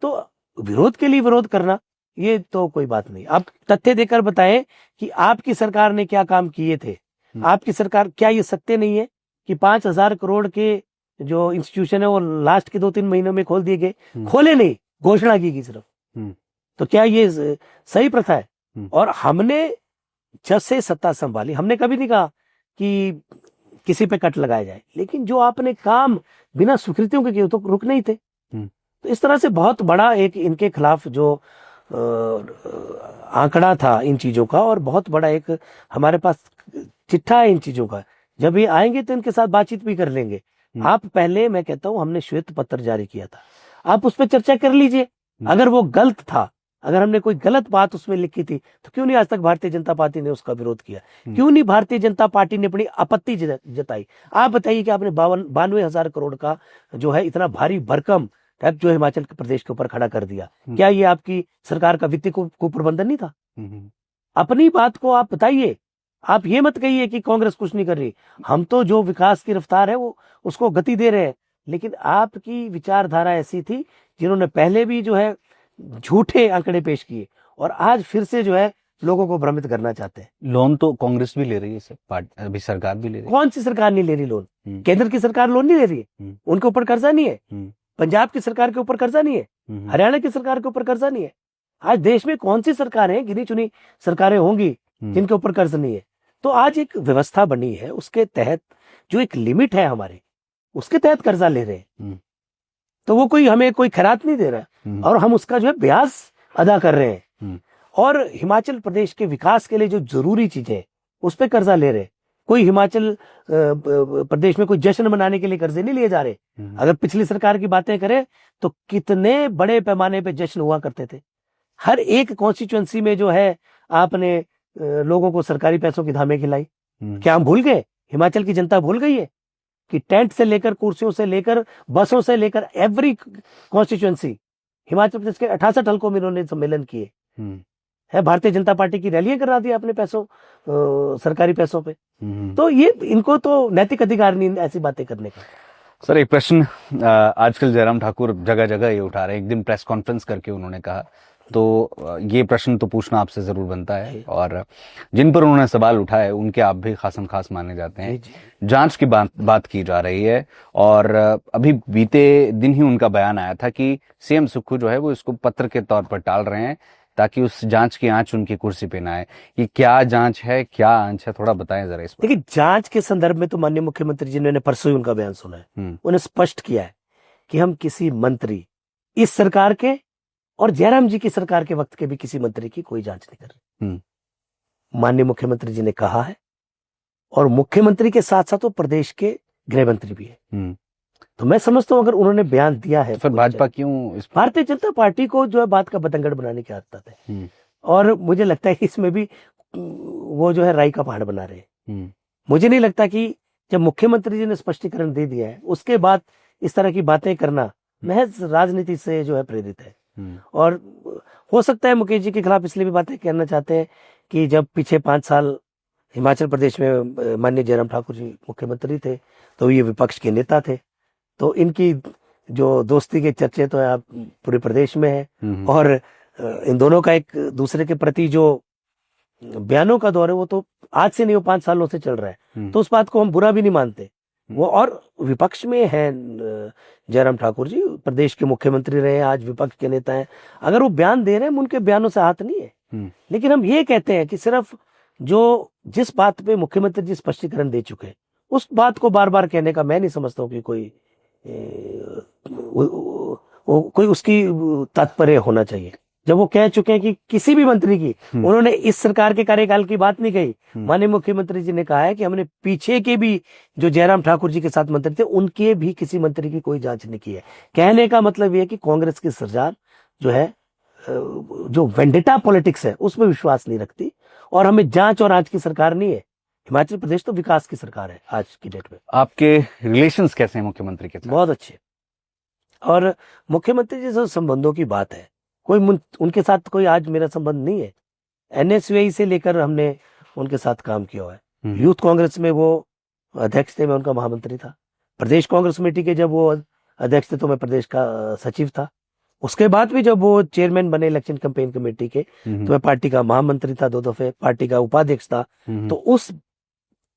तो विरोध के लिए विरोध करना ये तो कोई बात नहीं। आप तथ्य देकर बताएं कि आपकी सरकार ने क्या काम किए थे। आपकी सरकार, क्या ये सत्य नहीं है कि 5000 करोड़ के जो इंस्टीट्यूशन है वो लास्ट के 2-3 महीनों में खोल दिए गए? खोले नहीं, घोषणा की गई सिर्फ। तो क्या ये सही प्रथा है? और हमने जब से सत्ता संभाली हमने कभी नहीं कहा कि किसी पे कट लगाया जाए, लेकिन जो आपने काम बिना स्वीकृतियों के किए तो रुक नहीं थे। तो इस तरह से बहुत बड़ा एक इनके खिलाफ जो आंकड़ा था इन चीजों का, और बहुत बड़ा एक हमारे पास चिट्ठा है इन चीजों का। जब ये आएंगे तो इनके साथ बातचीत भी कर लेंगे। आप पहले, मैं कहता हूं, हमने श्वेत पत्र जारी किया था, आप उस पर चर्चा कर लीजिए। अगर वो गलत था, अगर हमने कोई गलत बात उसमें लिखी थी, तो क्यों नहीं आज तक भारतीय जनता पार्टी ने उसका विरोध किया? क्यों नहीं भारतीय जनता पार्टी ने अपनी आपत्ति जताई? आप बताइए कि आपने 92,000 करोड़ का जो है इतना भारी भरकम टैक्स जो हिमाचल प्रदेश के ऊपर खड़ा कर दिया, क्या ये आपकी सरकार का वित्तीय कुप्रबंधन नहीं था? अपनी बात को आप बताइए। आप ये मत कहिए कि कांग्रेस कुछ नहीं कर रही। हम तो जो विकास की रफ्तार है वो उसको गति दे रहे हैं। लेकिन आपकी विचारधारा ऐसी थी जिन्होंने पहले भी जो है झूठे आंकड़े पेश किए और आज फिर से जो है लोगों को भ्रमित करना चाहते हैं। लोन तो कांग्रेस भी ले रही है सर, अभी सरकार भी ले रही है। कौन सी सरकार नहीं ले रही लोन? केंद्र की सरकार लोन नहीं ले रही है, उनके ऊपर कर्जा नहीं है। पंजाब की सरकार के ऊपर कर्जा नहीं है, हरियाणा की सरकार के ऊपर कर्जा नहीं है। आज देश में कौन सी सरकारें, गिनी चुनी सरकारें होंगी जिनके ऊपर कर्ज नहीं है। तो आज एक व्यवस्था बनी है, उसके तहत जो एक लिमिट है हमारे, उसके तहत कर्जा ले रहे हैं। तो वो कोई हमें कोई खैरात नहीं दे रहा है और हम उसका जो है ब्याज अदा कर रहे हैं। और हिमाचल प्रदेश के विकास के लिए जो जरूरी चीजें उस पर कर्जा ले रहे। कोई हिमाचल प्रदेश में कोई जश्न मनाने के लिए कर्जे नहीं लिए जा रहे। अगर पिछली सरकार की बातें करें तो कितने बड़े पैमाने पे जश्न हुआ करते थे। हर एक कॉन्स्टिट्यूएंसी में जो है आपने लोगों को सरकारी पैसों की धामे खिलाई। क्या हम भूल गए? हिमाचल की जनता भूल गई है कि टेंट से लेकर, कुर्सियों से लेकर, बसों से लेकर एवरी कॉन्स्टिट्यूएंसी हिमाचल प्रदेश के 68 हल्कों में इन्होंने सम्मेलन किए है। भारतीय जनता पार्टी की रैलियां करा दी अपने पैसों, सरकारी पैसों पे। तो ये इनको तो नैतिक अधिकार नहीं ऐसी बातें करने का। सर एक प्रश्न आजकल जयराम ठाकुर जगह जगह ये उठा रहे हैं। एक दिन प्रेस कॉन्फ्रेंस करके उन्होंने कहा, तो ये प्रश्न तो पूछना आपसे जरूर बनता है, और जिन पर उन्होंने सवाल उठाए उनके आप भी खासम खास माने जाते हैं। जांच की बात की जा रही है, और अभी बीते दिन ही उनका बयान आया था कि सीएम सुक्खू जो है वो इसको पत्र के तौर पर टाल रहे हैं ताकि उस जांच की आंच उनकी कुर्सी पे ना आए। ये क्या जांच है, क्या आंच है, थोड़ा बताएं जरा इस पर। देखिए, जांच के संदर्भ में तो माननीय मुख्यमंत्री जी ने परसों ही उनका बयान सुना है। उन्होंने स्पष्ट किया है कि हम किसी मंत्री, इस सरकार के और जयराम जी की सरकार के वक्त के भी किसी मंत्री की कोई जांच नहीं कर रहे। माननीय मुख्यमंत्री जी ने कहा है, और मुख्यमंत्री के साथ साथ वो प्रदेश के गृह मंत्री भी है। तो मैं समझता हूं अगर उन्होंने बयान दिया है, फिर भाजपा क्यों भारतीय जनता पार्टी को जो है बात का बतंगड़ बनाने की आदत है। और मुझे लगता है कि इसमें भी वो जो है राई का पहाड़ बना रहे। मुझे नहीं लगता कि जब मुख्यमंत्री जी ने स्पष्टीकरण दे दिया है उसके बाद इस तरह की बातें करना महज राजनीति से जो है प्रेरित है। और हो सकता है मुकेश जी के खिलाफ इसलिए भी बातें कहना चाहते हैं कि जब पीछे 5 साल हिमाचल प्रदेश में माननीय जयराम ठाकुर जी मुख्यमंत्री थे तो ये विपक्ष के नेता थे, तो इनकी जो दोस्ती के चर्चे तो आप पूरे प्रदेश में है। और इन दोनों का एक दूसरे के प्रति जो बयानों का दौर है वो तो आज से नहीं, वो 5 सालों से चल रहा है। तो उस बात को हम बुरा भी नहीं मानते। वो और विपक्ष में है जयराम ठाकुर जी, प्रदेश के मुख्यमंत्री रहे, आज विपक्ष के नेता हैं। अगर वो बयान दे रहे हैं, उनके बयानों से हाथ नहीं है। लेकिन हम ये कहते हैं कि सिर्फ जो जिस बात पे मुख्यमंत्री जी स्पष्टीकरण दे चुके हैं उस बात को बार बार कहने का मैं नहीं समझता हूँ कि कोई उसकी तात्पर्य होना चाहिए। जब वो कह चुके हैं कि किसी भी मंत्री की, उन्होंने इस सरकार के कार्यकाल की बात नहीं कही। माननीय मुख्यमंत्री जी ने कहा है कि हमने पीछे के भी जो जयराम ठाकुर जी के साथ मंत्री थे उनके भी किसी मंत्री की कोई जांच नहीं की है। कहने का मतलब यह है कि कांग्रेस की सरकार जो है जो वेंडेटा पॉलिटिक्स है उसमें विश्वास नहीं रखती, और हमें जांच और आज की सरकार नहीं है। हिमाचल प्रदेश तो विकास की सरकार है आज की डेट में। आपके रिलेशंस कैसे हैं मुख्यमंत्री के साथ? बहुत अच्छे। और मुख्यमंत्री जी से संबंधों की बात है, उनके साथ कोई आज मेरा संबंध नहीं है। एनएसयूआई से लेकर हमने उनके साथ काम किया हुआ है। यूथ कांग्रेस में वो अध्यक्ष थे, मैं उनका महामंत्री था। प्रदेश कांग्रेस कमेटी के जब वो अध्यक्ष थे तो मैं प्रदेश का सचिव था। उसके बाद भी जब वो चेयरमैन बने इलेक्शन कैंपेन कमेटी के तो मैं पार्टी का महामंत्री था, 2 दफे पार्टी का उपाध्यक्ष था। तो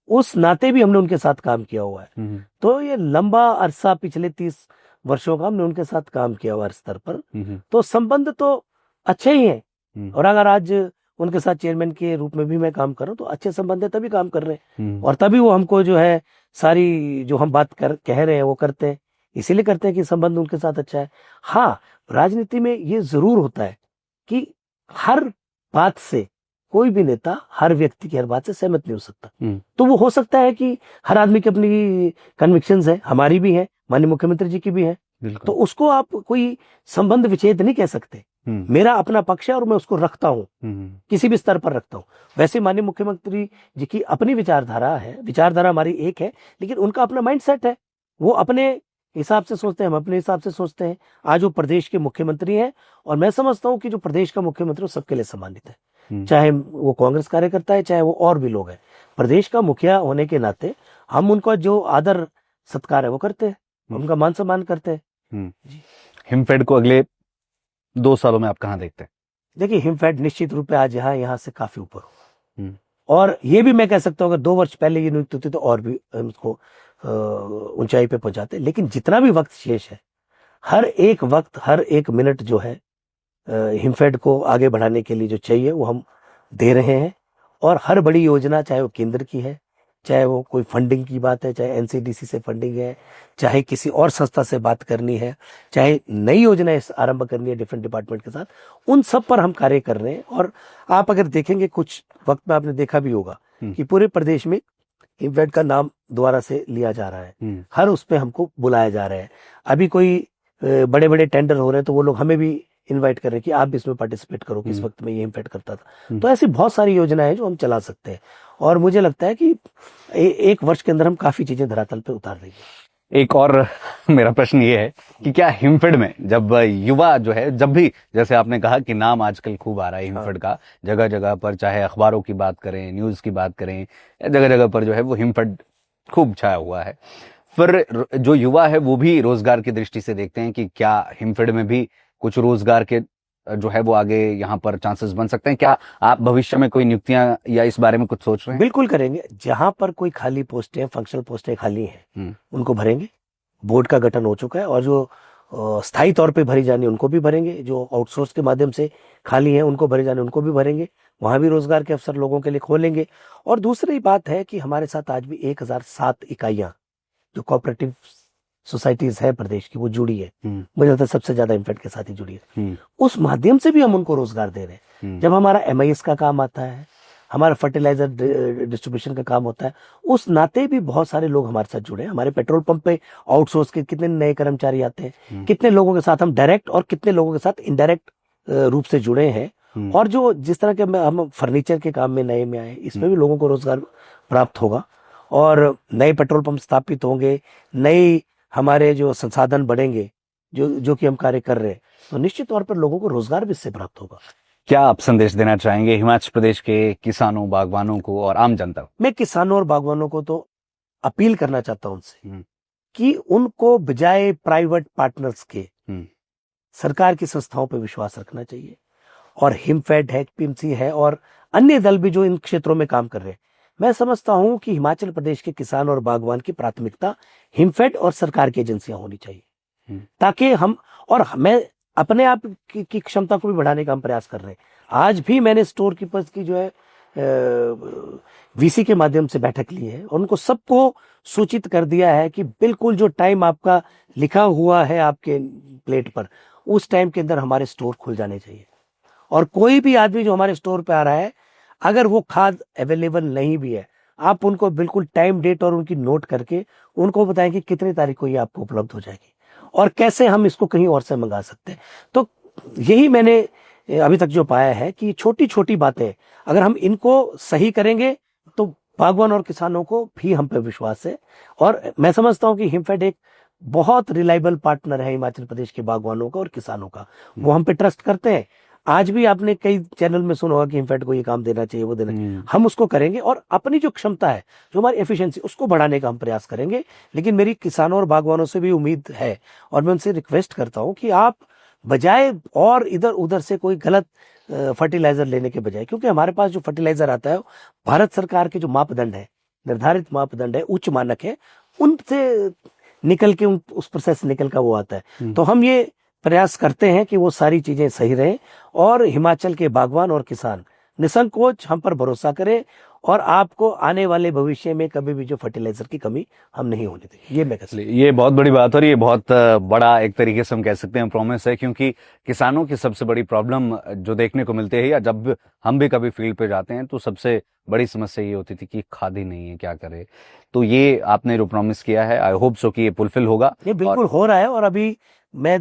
उस नाते भी हमने उनके साथ काम किया हुआ है। तो ये लंबा अरसा, पिछले 30 वर्षों का हमने उनके साथ काम किया हुआ हर स्तर पर। तो संबंध तो अच्छे ही हैं। और अगर आज उनके साथ चेयरमैन के रूप में भी मैं काम कर रहा हूँ तो अच्छे संबंध है, तभी काम कर रहे हैं। और तभी वो हमको जो है सारी जो हम बात कह रहे हैं वो करते हैं, इसीलिए करते हैं कि संबंध उनके साथ अच्छा है। हाँ, राजनीति में ये जरूर होता है कि हर बात से कोई भी नेता हर व्यक्ति की हर बात से सहमत नहीं हो सकता। तो वो हो सकता है कि हर आदमी की अपनी कन्विक्शंस है, हमारी भी है, माननीय मुख्यमंत्री जी की भी है। तो उसको आप कोई संबंध विच्छेद नहीं कह सकते। मेरा अपना पक्ष है और मैं उसको रखता हूँ, किसी भी स्तर पर रखता हूँ। वैसे माननीय मुख्यमंत्री जी की अपनी विचारधारा है, विचारधारा हमारी एक है, लेकिन उनका अपना माइंडसेट है। वो अपने हिसाब से सोचते हैं, हम अपने हिसाब से सोचते हैं। आज वो प्रदेश के मुख्यमंत्री हैं और मैं समझता हूँ कि जो प्रदेश का मुख्यमंत्री वो सबके लिए सम्मानित है, चाहे वो कांग्रेस कार्यकर्ता है, चाहे वो और भी लोग हैं। प्रदेश का मुखिया होने के नाते हम उनका जो आदर सत्कार है वो करते हैं, उनका मान सम्मान करते हैं। हिमफेड को अगले 2 सालों में आप कहाँ देखते हैं? देखिए, हिमफेड निश्चित रूप से आज यहाँ से काफी ऊपर हो, और ये भी मैं कह सकता हूँ अगर 2 वर्ष पहले ये नियुक्त होती तो और भी हम उसको ऊंचाई पे पहुंचाते। लेकिन जितना भी वक्त शेष है, हर एक वक्त, हर एक मिनट जो है हिमफेड को आगे बढ़ाने के लिए जो चाहिए वो हम दे रहे हैं। और हर बड़ी योजना, चाहे वो केंद्र की है, चाहे वो कोई फंडिंग की बात है, चाहे एनसीडीसी से फंडिंग है, चाहे किसी और संस्था से बात करनी है, चाहे नई योजनाएं आरंभ करनी है डिफरेंट डिपार्टमेंट के साथ, उन सब पर हम कार्य कर रहे हैं। और आप अगर देखेंगे कुछ वक्त में आपने देखा भी होगा कि पूरे प्रदेश में हिमफेड का नाम दोबारा से लिया जा रहा है, हर उस पे हमको बुलाया जा रहा है। अभी कोई बड़े बड़े टेंडर हो रहे हैं तो वो लोग हमें भी इनवाइट कर रहे हैं कि आप भी इसमें पार्टिसिपेट करो, किस वक्त में ये हिमफेड करता था। तो ऐसी बहुत सारी योजनाएं हैं जो हम चला सकते हैं, और मुझे लगता है कि एक वर्ष के अंदर हम काफी चीजें धरातल पे उतार देंगे। एक और मेरा प्रश्न ये है कि क्या हिमफेड में जब युवा जो है, जब भी जैसे आपने कहा कि नाम आजकल खूब आ रहा है हिमफेड का, जगह जगह पर, चाहे अखबारों की बात करें, न्यूज की बात करें, जगह जगह पर जो है वो हिमफेड खूब छाया हुआ है। फिर जो युवा है वो भी रोजगार की दृष्टि से देखते हैं कि क्या हिमफेड में भी कुछ रोजगार के जो है वो आगे यहाँ पर चांसेस बन सकते हैं। क्या आप भविष्य में कोई नियुक्तियां या इस बारे में कुछ सोच रहे हैं? बिल्कुल करेंगे। जहां पर कोई खाली पोस्टें, फंक्शनल पोस्टें खाली हैं, उनको भरेंगे। बोर्ड का गठन हो चुका है, और जो स्थायी तौर पे भरी जानी उनको भी भरेंगे, जो आउटसोर्स के माध्यम से खाली हैं उनको भरे जाने उनको भी भरेंगे। वहां भी रोजगार के अवसर लोगों के लिए खोलेंगे। और दूसरी बात है कि हमारे साथ आज भी 1007 इकाइयां जो कोऑपरेटिव सोसाइटीज है प्रदेश की वो जुड़ी है। मुझे लगता है सबसे ज्यादा हिमफेड के साथ ही जुड़ी है। उस माध्यम से भी हम उनको रोजगार दे रहे हैं। जब हमारा MIS का काम आता है, हमारा फर्टिलाइजर डिस्ट्रीब्यूशन का काम होता है, उस नाते भी बहुत सारे लोग हमारे साथ जुड़े हैं। हमारे पेट्रोल पंप पे आउटसोर्स के कितने नए कर्मचारी आते हैं, कितने लोगों के साथ हम डायरेक्ट और कितने लोगों के साथ इनडायरेक्ट रूप से जुड़े हैं। और जो जिस तरह के हम फर्नीचर के काम में नए में आए, इसमें भी लोगों को रोजगार प्राप्त होगा, और नए पेट्रोल पंप स्थापित होंगे, नई हमारे जो संसाधन बढ़ेंगे, जो कि हम कार्य कर रहे हैं, तो निश्चित तौर पर लोगों को रोजगार भी इससे प्राप्त होगा। क्या आप संदेश देना चाहेंगे हिमाचल प्रदेश के किसानों, बागवानों को और आम जनता को? मैं किसानों और बागवानों को तो अपील करना चाहता हूं उनसे कि उनको बजाय प्राइवेट पार्टनर्स के सरकार की संस्थाओं पर विश्वास रखना चाहिए। और हिमफेड है, PIMC है और अन्य दल भी जो इन क्षेत्रों में काम कर रहे हैं, मैं समझता हूं कि हिमाचल प्रदेश के किसान और बागवान की प्राथमिकता हिमफेड और सरकार की एजेंसियां होनी चाहिए, ताकि हम, और मैं अपने आप की क्षमता को भी बढ़ाने का हम प्रयास कर रहे हैं। आज भी मैंने स्टोर कीपर्स की जो है VC के माध्यम से बैठक ली है, और उनको सबको सूचित कर दिया है कि बिल्कुल जो टाइम आपका लिखा हुआ है आपके प्लेट पर, उस टाइम के अंदर हमारे स्टोर खुल जाने चाहिए। और कोई भी आदमी जो हमारे स्टोर पे आ रहा है, अगर वो खाद अवेलेबल नहीं भी है, आप उनको बिल्कुल टाइम, डेट और उनकी नोट करके उनको बताएं कि कितनी तारीख को ये आपको उपलब्ध हो जाएगी और कैसे हम इसको कहीं और से मंगा सकते हैं। तो यही मैंने अभी तक जो पाया है कि छोटी छोटी बातें अगर हम इनको सही करेंगे तो बागवान और किसानों को भी हम पे विश्वास है। और मैं समझता हूं कि हिमफेड एक बहुत रिलायबल पार्टनर है हिमाचल प्रदेश के बागवानों का और किसानों का, वो हम पे ट्रस्ट करते हैं। आज भी आपने कई चैनल में सुना होगा कि हिमफेड को ये काम देना चाहिए, वो देना, हम उसको करेंगे और अपनी जो क्षमता है, जो हमारी एफिशिएंसी, उसको बढ़ाने का हम प्रयास करेंगे। लेकिन मेरी किसानों और बागवानों से भी उम्मीद है और मैं उनसे रिक्वेस्ट करता हूं कि आप बजाय और इधर उधर से कोई गलत फर्टिलाइजर लेने के बजाय, क्योंकि हमारे पास जो फर्टिलाइजर आता है भारत सरकार के जो मापदंड है, निर्धारित मापदंड है, उच्च मानक है, उनसे निकल के उस प्रोसेस से निकल का वो आता है। तो हम ये प्रयास करते हैं कि वो सारी चीजें सही रहें और हिमाचल के बागवान और किसान निसंकोच हम पर भरोसा करें और आपको आने वाले भविष्य में कभी भी जो फर्टिलाइजर की कमी हम नहीं होने देंगे। ये मैं कह सकता हूं। ये बहुत बड़ी बात और ये बहुत बड़ा एक तरीके से हम कह सकते हैं प्रॉमिस है, क्योंकि किसानों की सबसे बड़ी प्रॉब्लम जो देखने को मिलती है, या जब हम भी कभी फील्ड पे जाते हैं तो सबसे बड़ी समस्या ये होती थी कि खाद ही नहीं है, क्या करे। तो ये आपने जो प्रॉमिस किया है, आई होप सो कि ये फुलफिल होगा। ये बिल्कुल हो रहा है और अभी मैं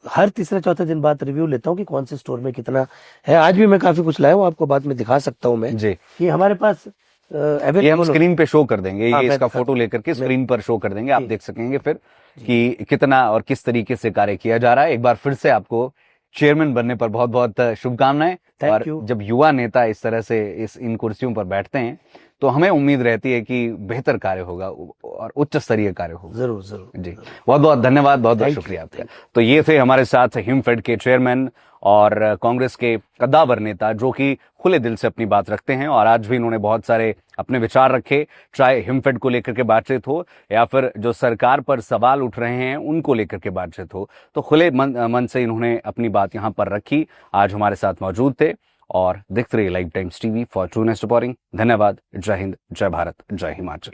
हर तीसरे चौथे दिन बाद रिव्यू लेता हूँ कि कौन से स्टोर में कितना है। आज भी मैं काफी कुछ लाया हूँ, आपको बाद में दिखा सकता हूँ मैं जी। कि हमारे पास ये हम स्क्रीन पे शो कर देंगे, हाँ, ये मैं इसका दिखा- फोटो लेकर के स्क्रीन पर शो कर देंगे, आप जी। देख सकेंगे फिर कि कितना और किस तरीके से कार्य किया जा रहा है। एक बार फिर से आपको चेयरमैन बनने पर बहुत बहुत शुभकामनाएं। Thank और you। जब युवा नेता इस तरह से इन कुर्सियों पर बैठते हैं तो हमें उम्मीद रहती है कि बेहतर कार्य होगा और उच्च स्तरीय कार्य होगा। जरूर जरूर जी, बहुत बहुत धन्यवाद, बहुत बहुत Thank you, शुक्रिया आपका। तो ये थे हमारे साथ हिमफेड के चेयरमैन और कांग्रेस के कद्दावर नेता, जो कि खुले दिल से अपनी बात रखते हैं और आज भी इन्होंने बहुत सारे अपने विचार रखे, चाहे हिमफेड को लेकर के बातचीत हो या फिर जो सरकार पर सवाल उठ रहे हैं उनको लेकर के बातचीत हो, तो खुले मन से इन्होंने अपनी बात यहाँ पर रखी। आज हमारे साथ मौजूद थे और देखते रहिए live times TV for true nest reporting. धन्यवाद। जय हिंद, जय भारत, जय हिमाचल।